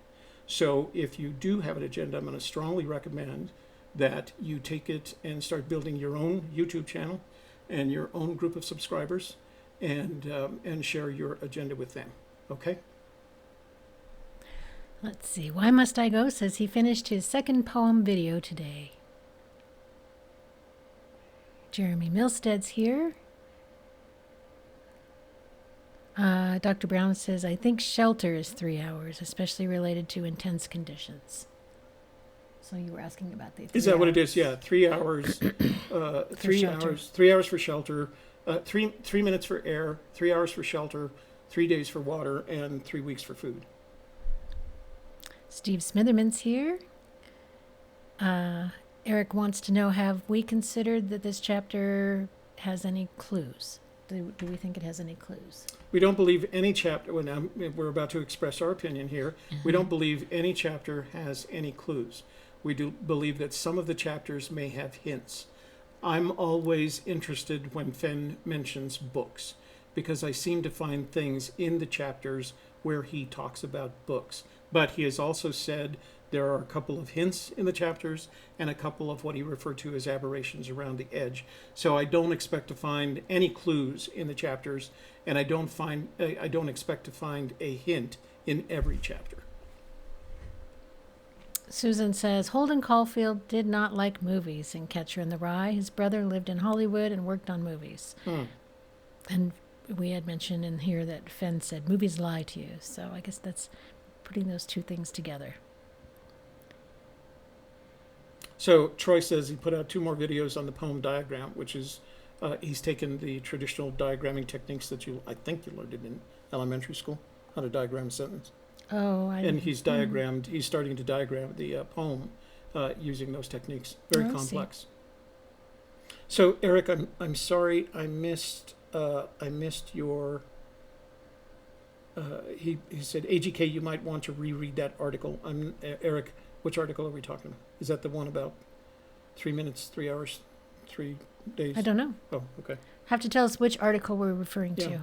So if you do have an agenda, I'm going to strongly recommend that you take it and start building your own YouTube channel and your own group of subscribers, and share your agenda with them. Okay? Let's see. Why Must I Go says he finished his second poem video today. Jeremy Milstead's here. Dr. Brown says, I think shelter is 3 hours, especially related to intense conditions. So you were asking about the 3 Is that what it hours. is? Yeah, 3 hours. 3 shelter. hours. 3 hours for shelter. 3 minutes for air. 3 hours for shelter. 3 days for water, and 3 weeks for food. Steve Smitherman's here. Eric wants to know, have we considered that this chapter has any clues? Do we think it has any clues? We don't believe any chapter, we're about to express our opinion here, we don't believe any chapter has any clues. We do believe that some of the chapters may have hints. I'm always interested when Fenn mentions books, because I seem to find things in the chapters where he talks about books. But he has also said there are a couple of hints in the chapters and a couple of what he referred to as aberrations around the edge. So I don't expect to find any clues in the chapters, and I don't expect to find a hint in every chapter. Susan says, Holden Caulfield did not like movies in Catcher in the Rye. His brother lived in Hollywood and worked on movies. And we had mentioned in here that Fenn said, movies lie to you. So I guess that's putting those two things together. So Troy says he put out 2 more videos on the poem diagram, which is, he's taken the traditional diagramming techniques that I think you learned it in elementary school, how to diagram a sentence. Oh, And he's starting to diagram the poem using those techniques. Very complex. So Eric, I'm sorry I missed your. He said, AGK, you might want to reread that article. Eric, which article are we talking about? Is that the one about 3 minutes, 3 hours, 3 days? I don't know. Oh, okay. Have to tell us which article we're referring to.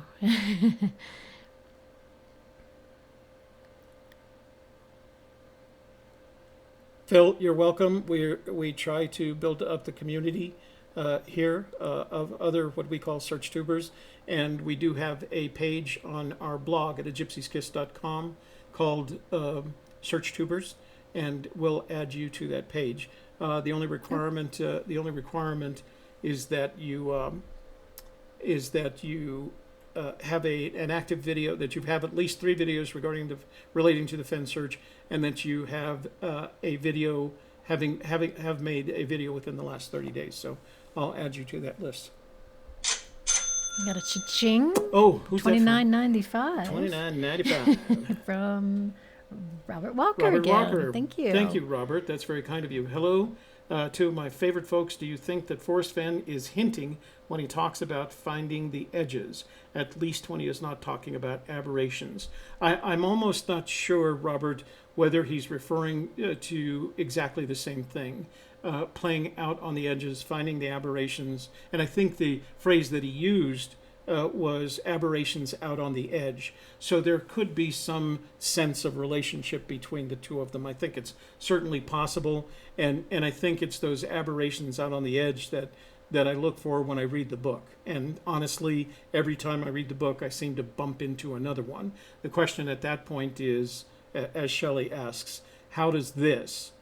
Phil, you're welcome. We try to build up the community here of other what we call search tubers, and we do have a page on our blog at gypsykiss.com called Search Tubers, and we'll add you to that page. The only requirement is that you have an active video, that you have at least 3 videos relating to the Fenn search, and that you have a video have made a video within the last 30 days. So I'll add you to that list. We got a cha-ching. Oh, who's $29.95. $29.95 from Robert Walker Robert again. Walker. Thank you. Thank you, Robert. That's very kind of you. Hello to my favorite folks. Do you think that Forrest Fenn is hinting when he talks about finding the edges, at least when he is not talking about aberrations? I'm almost not sure, Robert, whether he's referring to exactly the same thing. Playing out on the edges, finding the aberrations. And I think the phrase that he used was aberrations out on the edge. So there could be some sense of relationship between the two of them. I think it's certainly possible. And I think it's those aberrations out on the edge that I look for when I read the book. And honestly, every time I read the book, I seem to bump into another one. The question at that point is, as Shelley asks, how does this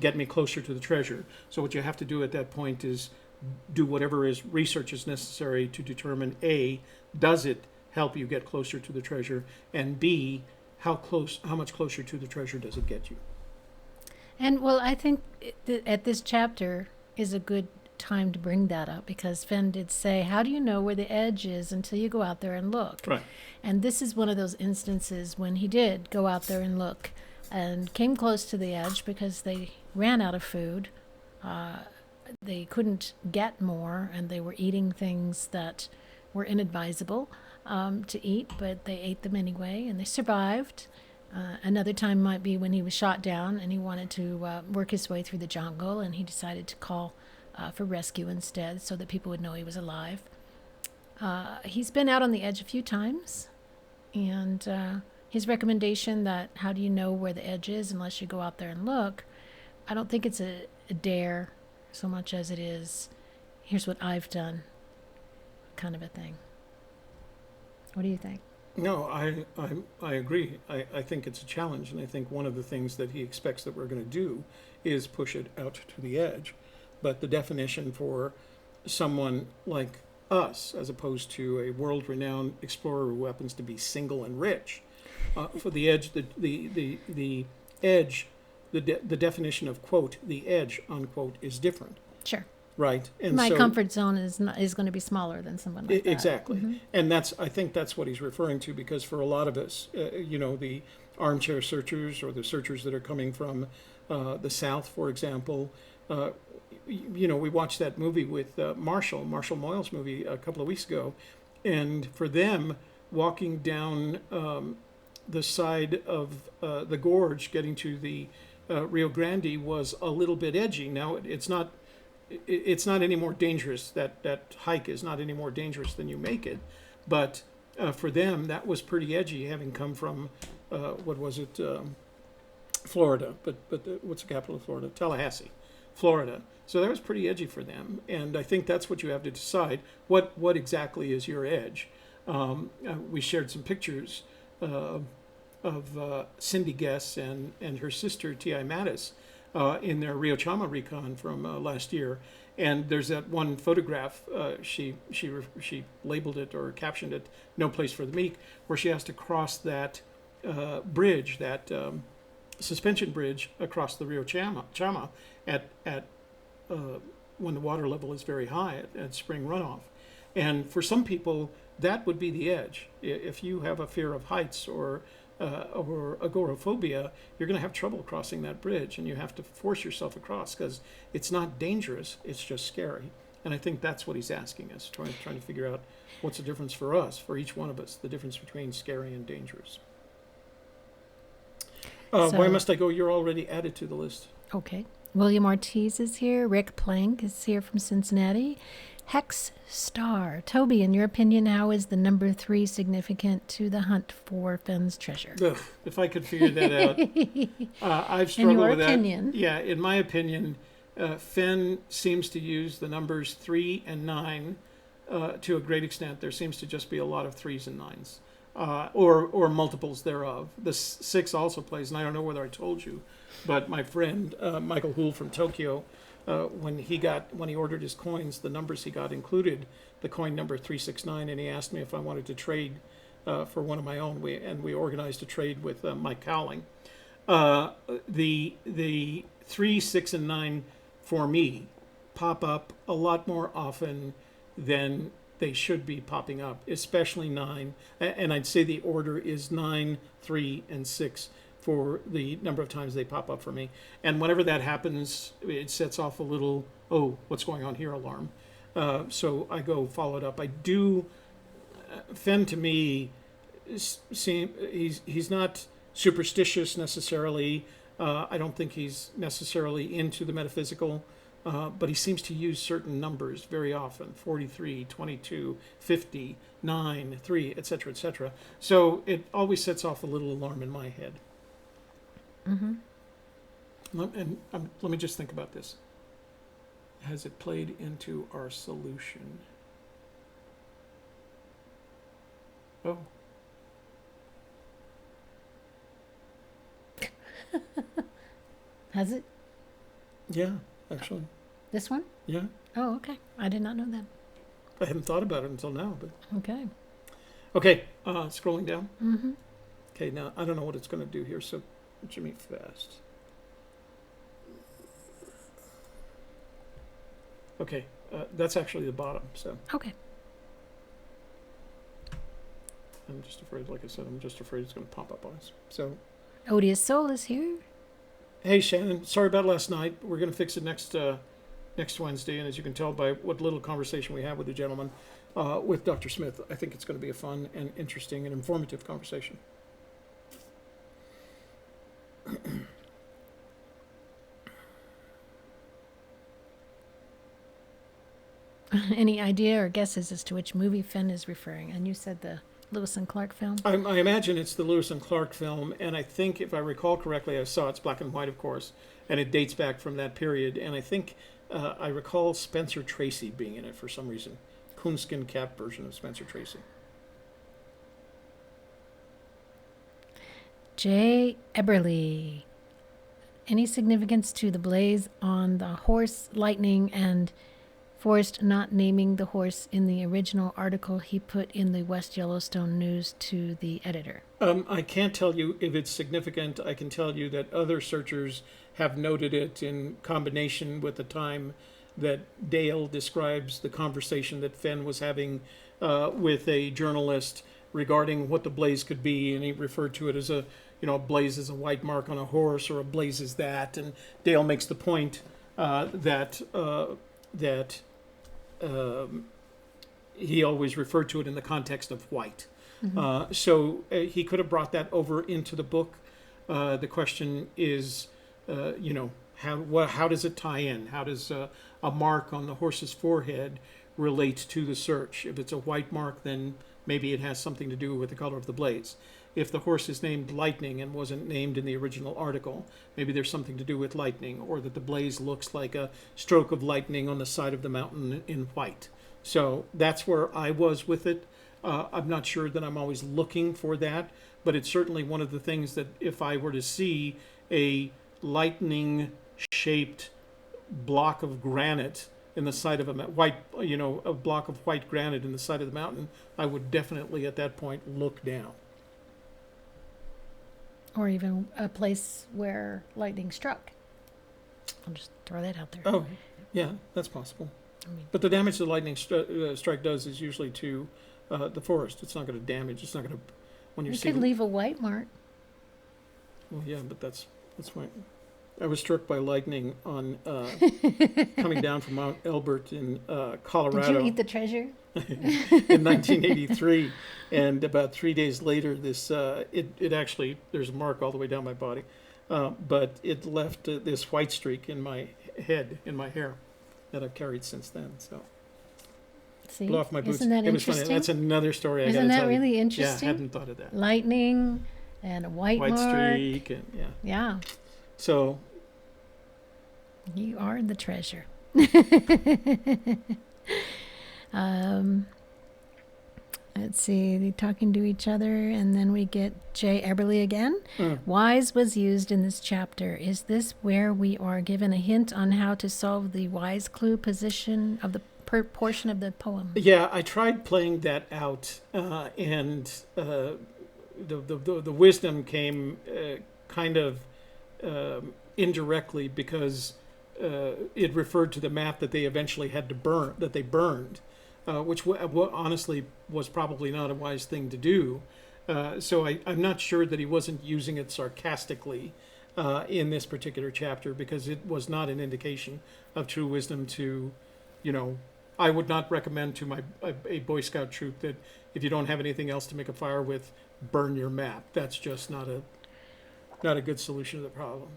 get me closer to the treasure? So what you have to do at that point is do whatever research is necessary to determine A, does it help you get closer to the treasure, and B, how much closer to the treasure does it get you? And well, I think at this chapter is a good time to bring that up, because Fenn did say, how do you know where the edge is until you go out there and look? Right. And this is one of those instances when he did go out there and look and came close to the edge because they ran out of food. They couldn't get more, and they were eating things that were inadvisable to eat, but they ate them anyway, and they survived. Another time might be when he was shot down and he wanted to work his way through the jungle, and he decided to call for rescue instead so that people would know he was alive. He's been out on the edge a few times, and his recommendation that how do you know where the edge is unless you go out there and look, I don't think it's a dare so much as it is, here's what I've done kind of a thing. What do you think? No, I agree. I think it's a challenge, and I think one of the things that he expects that we're going to do is push it out to the edge. But the definition for someone like us, as opposed to a world-renowned explorer who happens to be single and rich. For the edge, the edge, the definition of quote the edge unquote is different, Sure. right? And My so, comfort zone is going to be smaller than someone like that. exactly, and I think that's what he's referring to, because for a lot of us, the armchair searchers or the searchers that are coming from the South, for example. We watched that movie with Marshall Moyle's movie a couple of weeks ago, and for them, walking down the side of the gorge, getting to the Rio Grande was a little bit edgy. Now it's not any more dangerous. That hike is not any more dangerous than you make it, but for them that was pretty edgy, having come from what was it, Florida? But what's the capital of Florida? Tallahassee, Florida. So that was pretty edgy for them, and I think that's what you have to decide. What exactly is your edge? We shared some pictures of Cindy Guess and her sister T.I. Mattis in their Rio Chama recon from last year. And there's that one photograph, she labeled it or captioned it, "No Place for the Meek," where she has to cross that bridge, that suspension bridge across the Rio Chama at when the water level is very high at spring runoff. And for some people, that would be the edge. If you have a fear of heights or agoraphobia, you're going to have trouble crossing that bridge, and you have to force yourself across, because it's not dangerous, it's just scary. And I think that's what he's asking us, trying to figure out what's the difference for us, for each one of us, the difference between scary and dangerous. Why must I go? You're already added to the list. Okay. William Ortiz is here. Rick Plank is here from Cincinnati. Hex Star. Toby, in your opinion, how is the number 3 significant to the hunt for Fenn's treasure? Ugh, if I could figure that out. I've struggled with that. In your opinion. Yeah, in my opinion, Fenn seems to use the numbers 3 and 9 to a great extent. There seems to just be a lot of 3s and 9s, or multiples thereof. The 6 also plays, and I don't know whether I told you, but my friend Michael Hool from Tokyo, when he ordered his coins, the numbers he got included the coin number 369, and he asked me if I wanted to trade for one of my own. We organized a trade with Mike Cowling. The 3, 6, and 9 for me pop up a lot more often than they should be popping up, especially 9. And I'd say the order is 9, 3, and 6 for the number of times they pop up for me. And whenever that happens, it sets off a little, oh, what's going on here alarm. So I go follow it up. I do, Fenn to me, he's not superstitious necessarily. I don't think he's necessarily into the metaphysical, but he seems to use certain numbers very often: 43, 22, 50, 9, 3, etc., etc. So it always sets off a little alarm in my head. Mm-hmm. Let me just think about this. Has it played into our solution? Oh. Has it? Yeah, actually. This one? Yeah. Oh, okay. I did not know that. I hadn't thought about it until now, but. Okay. Okay, scrolling down. Mm-hmm. Okay, now I don't know what it's going to do here, so Jimmy fast. Okay, that's actually the bottom, so. Okay. I'm just afraid, like I said, it's going to pop up on us. So. Odious Soul is here. Hey, Shannon, sorry about last night. We're going to fix it next Wednesday, and as you can tell by what little conversation we had with the gentleman, with Dr. Smith, I think it's going to be a fun and interesting and informative conversation. Any idea or guesses as to which movie Fenn is referring? And you said the Lewis and Clark film? I imagine it's the Lewis and Clark film, and I think, if I recall correctly, I saw it's black and white, of course, and it dates back from that period, and I think I recall Spencer Tracy being in it for some reason. Coonskin cap version of Spencer Tracy. Jay Eberly. Any significance to the blaze on the horse, lightning, and Forrest not naming the horse in the original article he put in the West Yellowstone News to the editor? I can't tell you if it's significant. I can tell you that other searchers have noted it in combination with the time that Dale describes the conversation that Fenn was having with a journalist regarding what the blaze could be, and he referred to it as a blaze is a white mark on a horse, or a blaze is that. And Dale makes the point that he always referred to it in the context of white. So he could have brought that over into the book. The question is, how does it tie in? How does a mark on the horse's forehead relate to the search? If it's a white mark, then maybe it has something to do with the color of the blaze. If the horse is named Lightning and wasn't named in the original article, maybe there's something to do with lightning, or that the blaze looks like a stroke of lightning on the side of the mountain in white. So that's where I was with it. I'm not sure that I'm always looking for that, but it's certainly one of the things that if I were to see a lightning-shaped block of granite in the side of a block of white granite in the side of the mountain, I would definitely at that point look down. Or even a place where lightning struck. I'll just throw that out there. Oh, yeah, that's possible. But the damage the lightning strike does is usually to the forest. It's not going to damage. It's not going to. When you could leave a white mark. Well, yeah, but that's my. I was struck by lightning on coming down from Mount Elbert in Colorado. Did you eat the treasure? In 1983, and about 3 days later, it actually, there's a mark all the way down my body, but it left this white streak in my head, in my hair, that I've carried since then. So, see, blew off my boots. Isn't that it was interesting? funny. That's another story. I Isn't gotta that tell really you. interesting? Yeah, I hadn't thought of that. Lightning and a white mark. Streak, and Yeah. So, you are the treasure. Let's see, they're talking to each other, and then we get Jay Eberly again. Wise was used in this chapter. Is this where we are given a hint on how to solve the wise clue position of the portion of the poem? Yeah, I tried playing that out, and the wisdom came kind of indirectly, because it referred to the map that they eventually had to burn, that they burned, which honestly was probably not a wise thing to do. So I'm not sure that he wasn't using it sarcastically in this particular chapter, because it was not an indication of true wisdom to, I would not recommend to a Boy Scout troop that if you don't have anything else to make a fire with, burn your map. That's just not a good solution to the problem.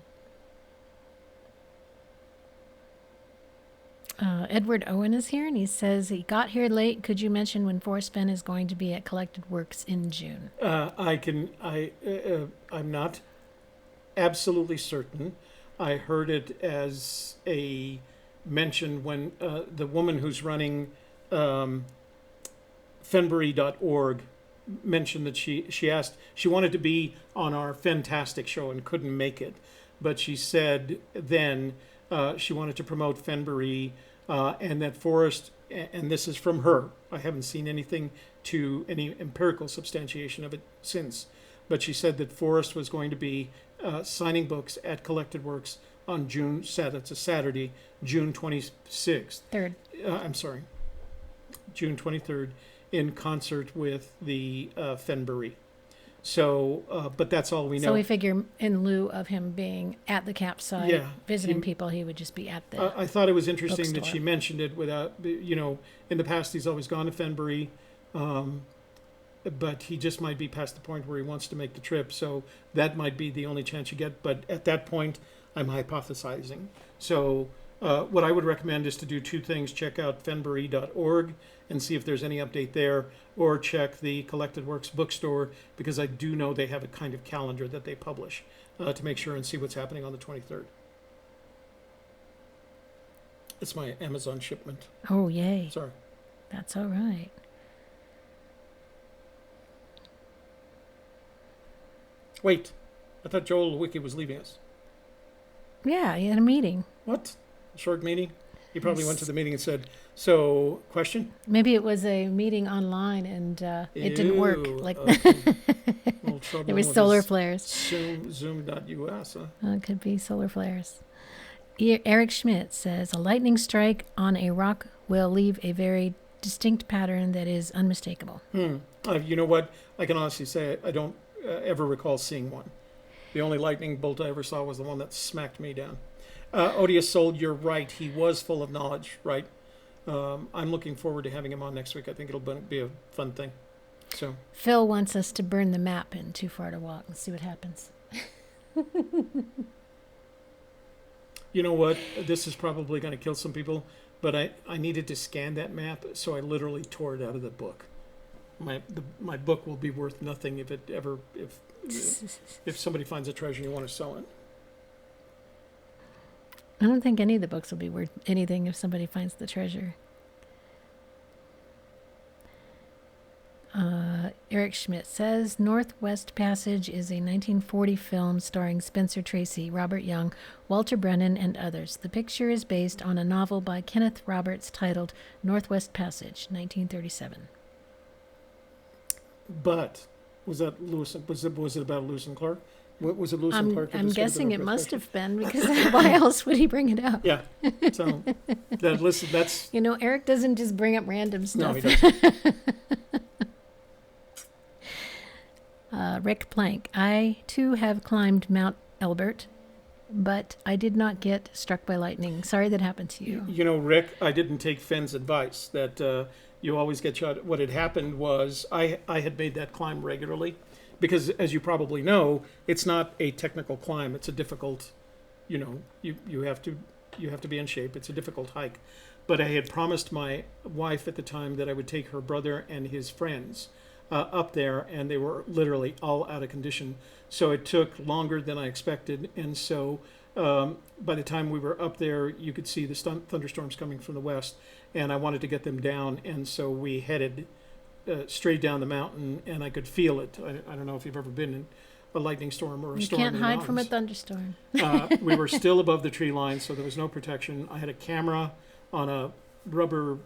Edward Owen is here, and he says he got here late. Could you mention when Forrest Fenn is going to be at Collected Works in June? I'm not absolutely certain. I heard it as a mention when the woman who's running Fenbury.org mentioned that she asked, she wanted to be on our Fantastic show and couldn't make it, but she said then she wanted to promote Fenbury, and that Forrest, and this is from her, I haven't seen anything to any empirical substantiation of it since, but she said that Forrest was going to be signing books at Collected Works on it's a Saturday, June 26th. June 23rd, in concert with the Fenbury. So, but that's all we know. So we figure in lieu of him being at the campsite, visiting people, he would just be at the I thought it was interesting bookstore. that she mentioned it without, in the past he's always gone to Fenbury, but he just might be past the point where he wants to make the trip. So that might be the only chance you get. But at that point, I'm hypothesizing. So what I would recommend is to do two things. Check out Fenbury.org and see if there's any update there, or check the Collected Works bookstore, because I do know they have a kind of calendar that they publish to make sure and see what's happening on the 23rd. It's my Amazon shipment. Oh, yay. Sorry. That's all right. Wait, I thought Joel Wiki was leaving us. Yeah, he had a meeting. What? A short meeting? He probably went to the meeting and said, "So, question?" Maybe it was a meeting online and it didn't work. Ew, Like okay. Little trouble there were with solar his flares. Zoom.us, huh? It could be solar flares. Eric Schmidt says a lightning strike on a rock will leave a very distinct pattern that is unmistakable. You know what? I can honestly say I don't ever recall seeing one. The only lightning bolt I ever saw was the one that smacked me down. Odious Soul, you're right. He was full of knowledge, right? I'm looking forward to having him on next week. I think it'll be a fun thing. So Phil wants us to burn the map in Too Far to Walk and see what happens. you know what? This is probably going to kill some people, but I needed to scan that map, so I literally tore it out of the book. My book will be worth nothing if somebody finds a treasure and you want to sell it. I don't think any of the books will be worth anything if somebody finds the treasure. Eric Schmidt says Northwest Passage is a 1940 film starring Spencer Tracy, Robert Young, Walter Brennan, and others. The picture is based on a novel by Kenneth Roberts titled Northwest Passage, 1937. But was that Lewis? Was it about Lewis and Clark? What was it, Lewis and Clark? I'm guessing it must have been, because why else would he bring it up? Yeah. So that's Eric doesn't just bring up random no, stuff. he doesn't. Rick Plank. I too have climbed Mount Elbert, but I did not get struck by lightning. Sorry that happened to you. Rick, I didn't take Fenn's advice that you always get shot. What had happened was I had made that climb regularly because, as you probably know, it's not a technical climb. It's a difficult, you have to be in shape. It's a difficult hike. But I had promised my wife at the time that I would take her brother and his friends up there, and they were literally all out of condition. So it took longer than I expected, and so by the time we were up there, you could see the thunderstorms coming from the west, and I wanted to get them down, and so we headed straight down the mountain, and I could feel it. I don't know if you've ever been in a lightning storm or a storm. You can't hide from a thunderstorm. We were still above the tree line, so there was no protection. I had a camera on a rubber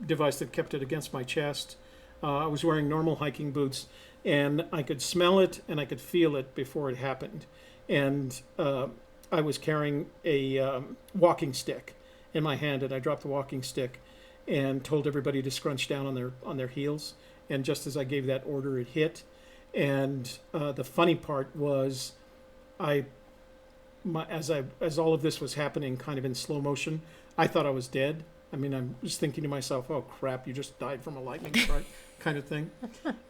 device that kept it against my chest. I was wearing normal hiking boots, and I could smell it and I could feel it before it happened. And I was carrying a walking stick in my hand, and I dropped the walking stick and told everybody to scrunch down on their heels. And just as I gave that order, it hit. And the funny part was, as all of this was happening, kind of in slow motion, I thought I was dead. I mean, I'm just thinking to myself, "Oh crap! You just died from a lightning strike," kind of thing.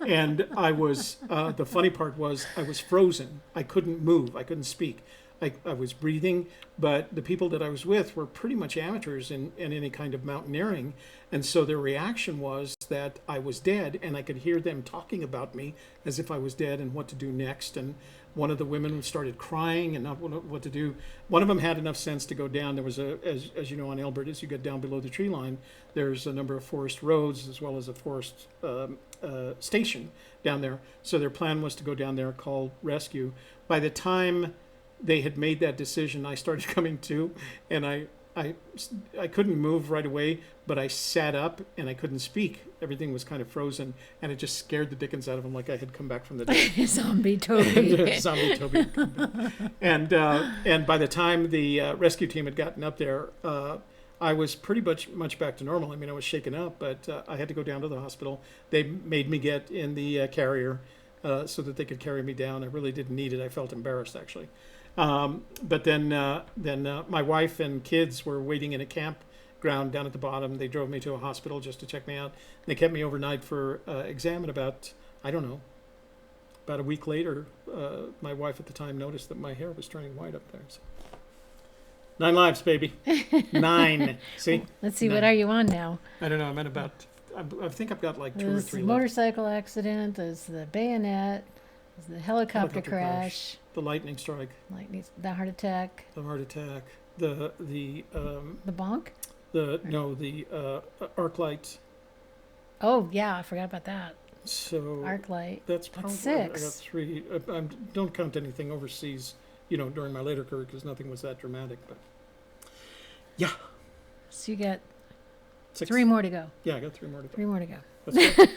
And I was. The funny part was, I was frozen. I couldn't move. I couldn't speak. I was breathing, but the people that I was with were pretty much amateurs in any kind of mountaineering, and so their reaction was that I was dead, and I could hear them talking about me as if I was dead and what to do next. And one of the women started crying and not what to do. One of them had enough sense to go down. There was as you know, on Elbert, as you get down below the tree line, there's a number of forest roads as well as a forest station down there. So their plan was to go down there, call rescue. By the time they had made that decision, I started coming to, and I couldn't move right away, but I sat up and I couldn't speak. Everything was kind of frozen, and it just scared the dickens out of them, like I had come back from the dead. Zombie Toby. Zombie Toby. And by the time the rescue team had gotten up there, I was pretty much back to normal. I mean, I was shaken up, but I had to go down to the hospital. They made me get in the carrier so that they could carry me down. I really didn't need it. I felt embarrassed, actually. But then my wife and kids were waiting in a campground down at the bottom. They drove me to a hospital just to check me out. They kept me overnight for exam, and about a week later, my wife at the time noticed that my hair was turning white up there. So. 9 lives, baby. 9. See? Let's see, 9. what are you on now? I don't know. I'm at about, I think I've got like 2 or There's 3 the left. motorcycle accident, there's the bayonet, there's the helicopter crash, The lightning strike, the heart attack, the heart attack, the bonk? the arc light. Oh, yeah, I forgot about that. So Arc light. that's probably 6. I got 3. I don't count anything overseas, during my later career, because nothing was that dramatic. But yeah, So you got 6. 3 more to go. Yeah, I got 3 more to go. 3 more to go. That's good.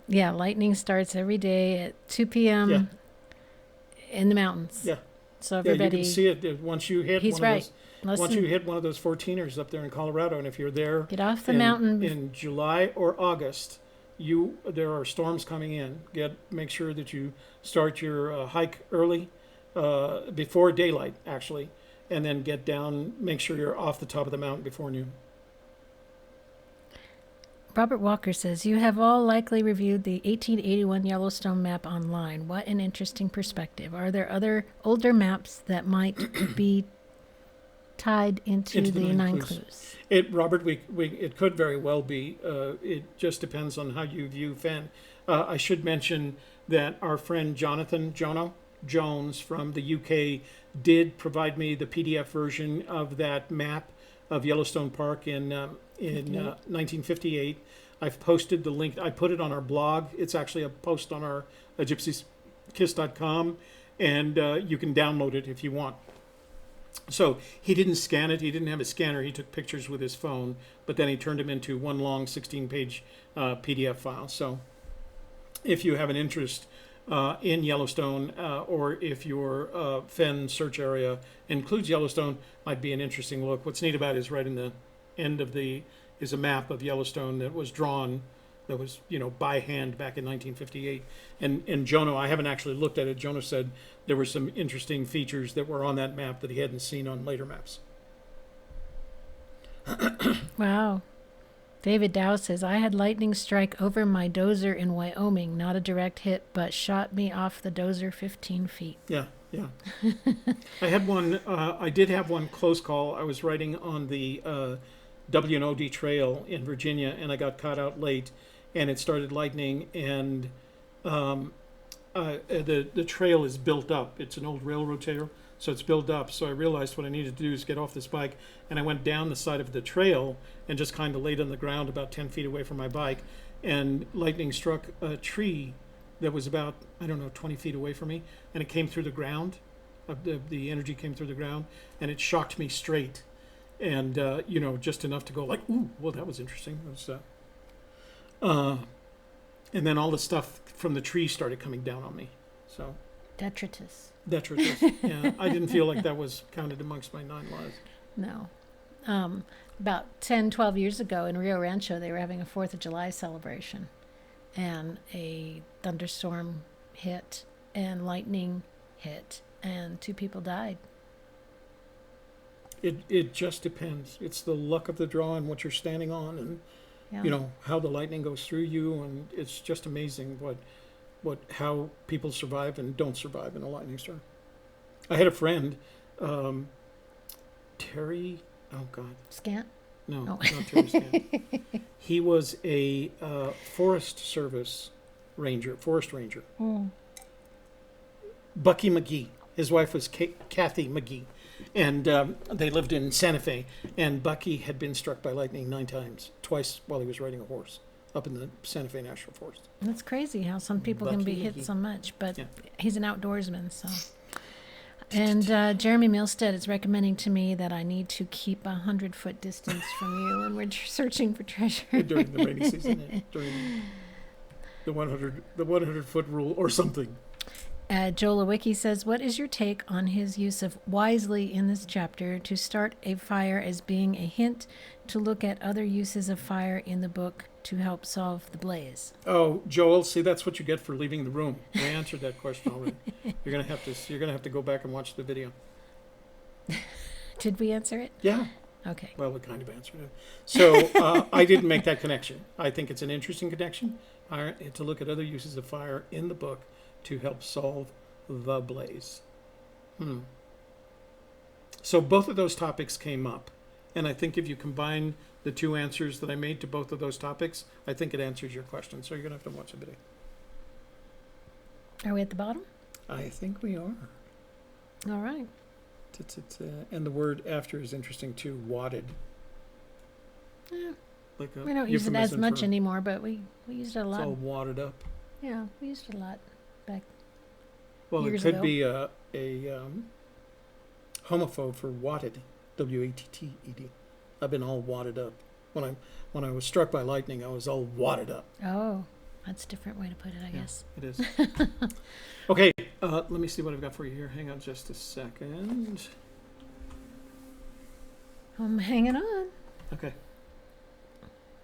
Yeah, lightning starts every day at 2 p.m. Yeah. in the mountains. Yeah. So Yeah, everybody. you can see it once you hit He's one right. of those. Once Listen, you hit one of those 14ers up there in Colorado, and if you're there get off the mountain. in July or August, there are storms coming in. Make sure that you start your hike early, before daylight actually, and then get down. Make sure you're off the top of the mountain before noon. Robert Walker says, you have all likely reviewed the 1881 Yellowstone map online. What an interesting perspective. Are there other older maps that might be tied into the nine clues? Robert, it could very well be. It just depends on how you view Fenn. I should mention that our friend Jono Jones from the UK did provide me the PDF version of that map of Yellowstone Park in 1958. I've posted the link. I put it on our blog. It's actually a post on our gypsykiss.com, and you can download it if you want. So he didn't scan it. He didn't have a scanner. He took pictures with his phone, but then he turned them into one long 16-page PDF file. So if you have an interest in Yellowstone, or if your Fenn search area includes Yellowstone, might be an interesting look. What's neat about it is right in the end of is a map of Yellowstone that was drawn, that was by hand back in 1958. And Jono, I haven't actually looked at it. Jono said there were some interesting features that were on that map that he hadn't seen on later maps. Wow. David Dow says, I had lightning strike over my dozer in Wyoming. Not a direct hit, but shot me off the dozer 15 feet. Yeah. I had one. I did have one close call. I was riding on the W&OD trail in Virginia, and I got caught out late, and it started lightning, and the trail is built up. It's an old railroad trail, so it's built up. So I realized what I needed to do is get off this bike, and I went down the side of the trail and just kind of laid on the ground about 10 feet away from my bike, and lightning struck a tree that was about, 20 feet away from me, and it came through the ground. The energy came through the ground, and it shocked me straight. And, just enough to go like, ooh, well, that was interesting. It was, and then all the stuff from the tree started coming down on me. So Detritus. Yeah, I didn't feel like that was counted amongst my 9 laws. No. About 10, 12 years ago in Rio Rancho, they were having a 4th of July celebration. And a thunderstorm hit and lightning hit, and 2 people died. It just depends. It's the luck of the draw and what you're standing on, and how the lightning goes through you, and it's just amazing how people survive and don't survive in a lightning storm. I had a friend, Terry. Oh God. Scant? No, Oh. not Terry Scant. He was a Forest Ranger. Mm. Bucky McGee. His wife was Kathy McGee. And they lived in Santa Fe. And Bucky had been struck by lightning 9 times, twice while he was riding a horse up in the Santa Fe National Forest. That's crazy how some people can be hit so much, but he's an outdoorsman, so. And Jeremy Milstead is recommending to me that I need to keep 100-foot distance from you when we're searching for treasure. During the rainy season, during the 100-foot rule or something. Joel Lewicki says, what is your take on his use of wisely in this chapter to start a fire as being a hint to look at other uses of fire in the book to help solve the blaze? Oh, Joel, see, that's what you get for leaving the room. I answered that question already. You're gonna have to go back and watch the video. Did we answer it? Yeah. Okay. Well, we kind of answered it. So I didn't make that connection. I think it's an interesting connection to look at other uses of fire in the book to help solve the blaze. So both of those topics came up. And I think if you combine the 2 answers that I made to both of those topics, I think it answers your question. So you're going to have to watch the video. Are we at the bottom? I think we are. All right. And the word after is interesting too, wadded. Yeah. Like We don't use it as much anymore, but we used it a lot. It's all wadded up. Yeah, we used it a lot back Well, years it could ago. be homophobe for watted, W-A-T-T-E-D. I've been all wadded up. When I was struck by lightning, I was all wadded up. Oh, that's a different way to put it, I guess. It is. Okay, let me see what I've got for you here. Hang on just a second. I'm hanging on. Okay.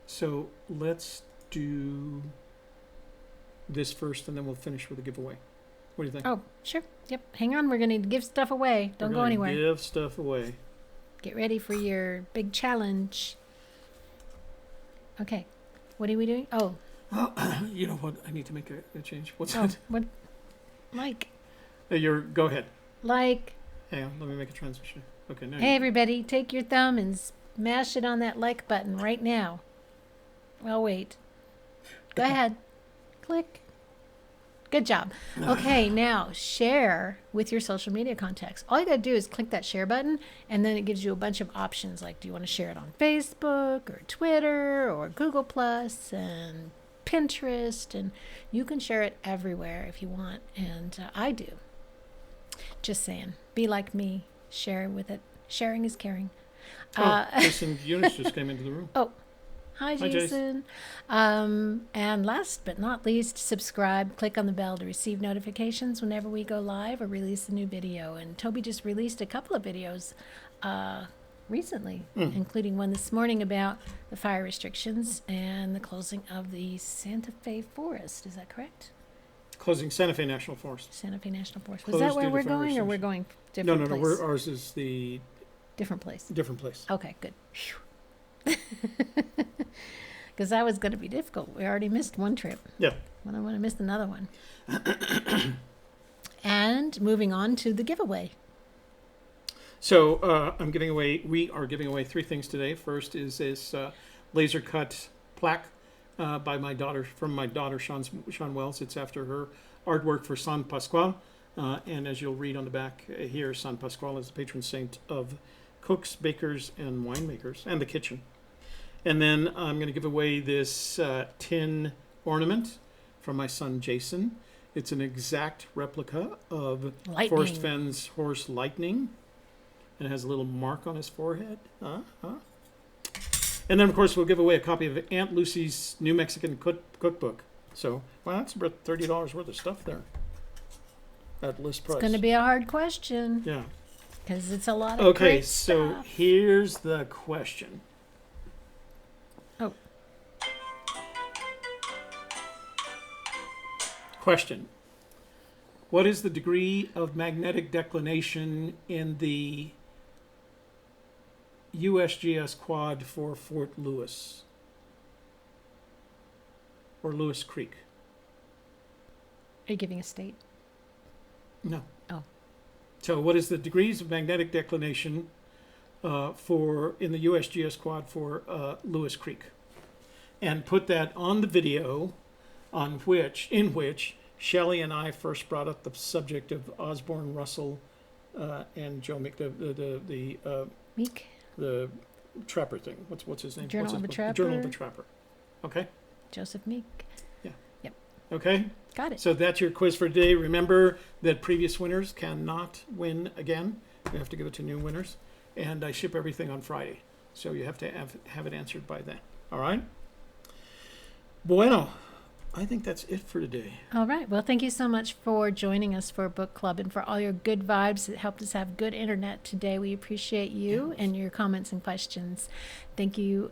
So let's do this first, and then we'll finish with a giveaway. What do you think? Oh, sure. Yep. Hang on. We're going to give stuff away. Don't go anywhere. Give stuff away. Get ready for your big challenge. Okay. What are we doing? Oh. You know what? I need to make a change. What's Oh, that? what? Like. Go ahead. Like. Hang on. Let me make a transition. Okay. Now Hey, everybody. Take your thumb and smash it on that like button right now. I'll wait. Go ahead. Click. Good job. Okay, now share with your social media contacts. All you got to do is click that share button, and then it gives you a bunch of options. Like, do you want to share it on Facebook or Twitter or Google Plus and Pinterest? And you can share it everywhere if you want. And I do. Just saying. Be like me. Share with it. Sharing is caring. Jason Eunice just came into the room. Oh. Hi, Jason. And last but not least, subscribe. Click on the bell to receive notifications whenever we go live or release a new video. And Toby just released a couple of videos recently, including one this morning about the fire restrictions and the closing of the Santa Fe Forest. Is that correct? Closing Santa Fe National Forest. Santa Fe National Forest. Was that where we're going, or we're going different place? No. Ours is the different place. Different place. Okay, good. Because that was going to be difficult. We already missed one trip. Yeah. I don't want to miss another one. And moving on to the giveaway. So we are giving away 3 things today. First is this laser cut plaque from my daughter, Sean Wells. It's after her artwork for San Pasquale. And as you'll read on the back here, San Pasquale is the patron saint of cooks, bakers, and winemakers, and the kitchen. And then I'm going to give away this tin ornament from my son Jason. It's an exact replica of Forrest Fenn's horse Lightning. And it has a little mark on his forehead. And then, of course, we'll give away a copy of Aunt Lucy's New Mexican Cookbook. So, well, that's about $30 worth of stuff there at list price. It's going to be a hard question. Yeah. Because it's a lot of great stuff. Okay, so here's the question. Oh. Question. What is the degree of magnetic declination in the USGS quad for Fort Lewis? Or Lewis Creek? Are you giving a state? No. Oh. So what is the degrees of magnetic declination in the USGS quad for Lewis Creek? And put that on the video in which Shelley and I first brought up the subject of Osborne Russell and Joe Meek, Meek? The trapper thing. What's his name? Journal of a Trapper? Journal of a Trapper. Okay? Joseph Meek. Yeah. Yep. Okay? Got it. So that's your quiz for today. Remember that previous winners cannot win again. We have to give it to new winners. And I ship everything on Friday. So you have to have it answered by then. All right? Bueno. I think that's it for today. All right. Well, thank you so much for joining us for Book Club and for all your good vibes that helped us have good internet today. We appreciate you and your comments and questions. Thank you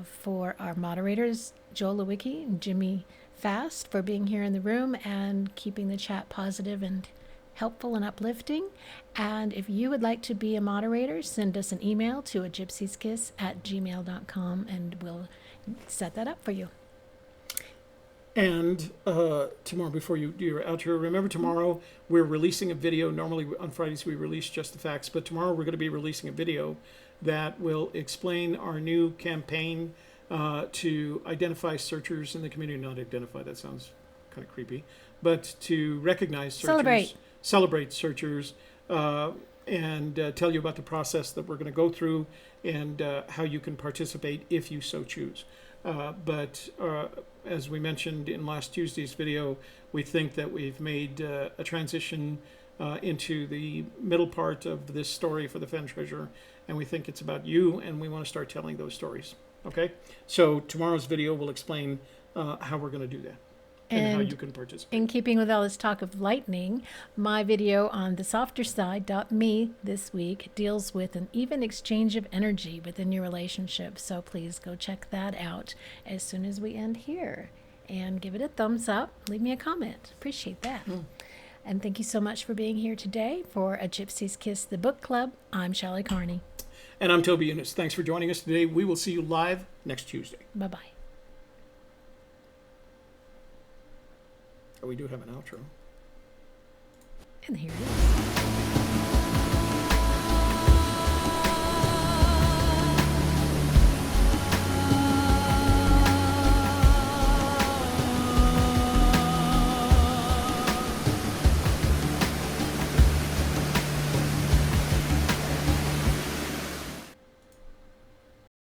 for our moderators, Joel Lewicki and Jimmy Fast, for being here in the room and keeping the chat positive and helpful and uplifting. And if you would like to be a moderator, send us an email to a gypsieskiss@gmail.com and we'll set that up for you. And tomorrow, before you're out here, remember tomorrow we're releasing a video. Normally on Fridays we release just the facts, but tomorrow we're going to be releasing a video that will explain our new campaign to identify searchers in the community. Not identify, that sounds kind of creepy, but to recognize searchers, celebrate searchers, and tell you about the process that we're going to go through and how you can participate if you so choose. But as we mentioned in last Tuesday's video, we think that we've made a transition into the middle part of this story for the Fenn treasure, and we think it's about you, and we want to start telling those stories. Okay? So tomorrow's video will explain how we're going to do that and how you can participate. In keeping with all this talk of lightning, my video on the softer side.me this week deals with an even exchange of energy within your relationship. So please go check that out as soon as we end here. And give it a thumbs up. Leave me a comment. Appreciate that. And thank you so much for being here today for A Gypsy's Kiss, the book club. I'm Shelley Carney. And I'm Toby Eunice. Thanks for joining us today. We will see you live next Tuesday. Bye-bye. Oh, we do have an outro. And here it is.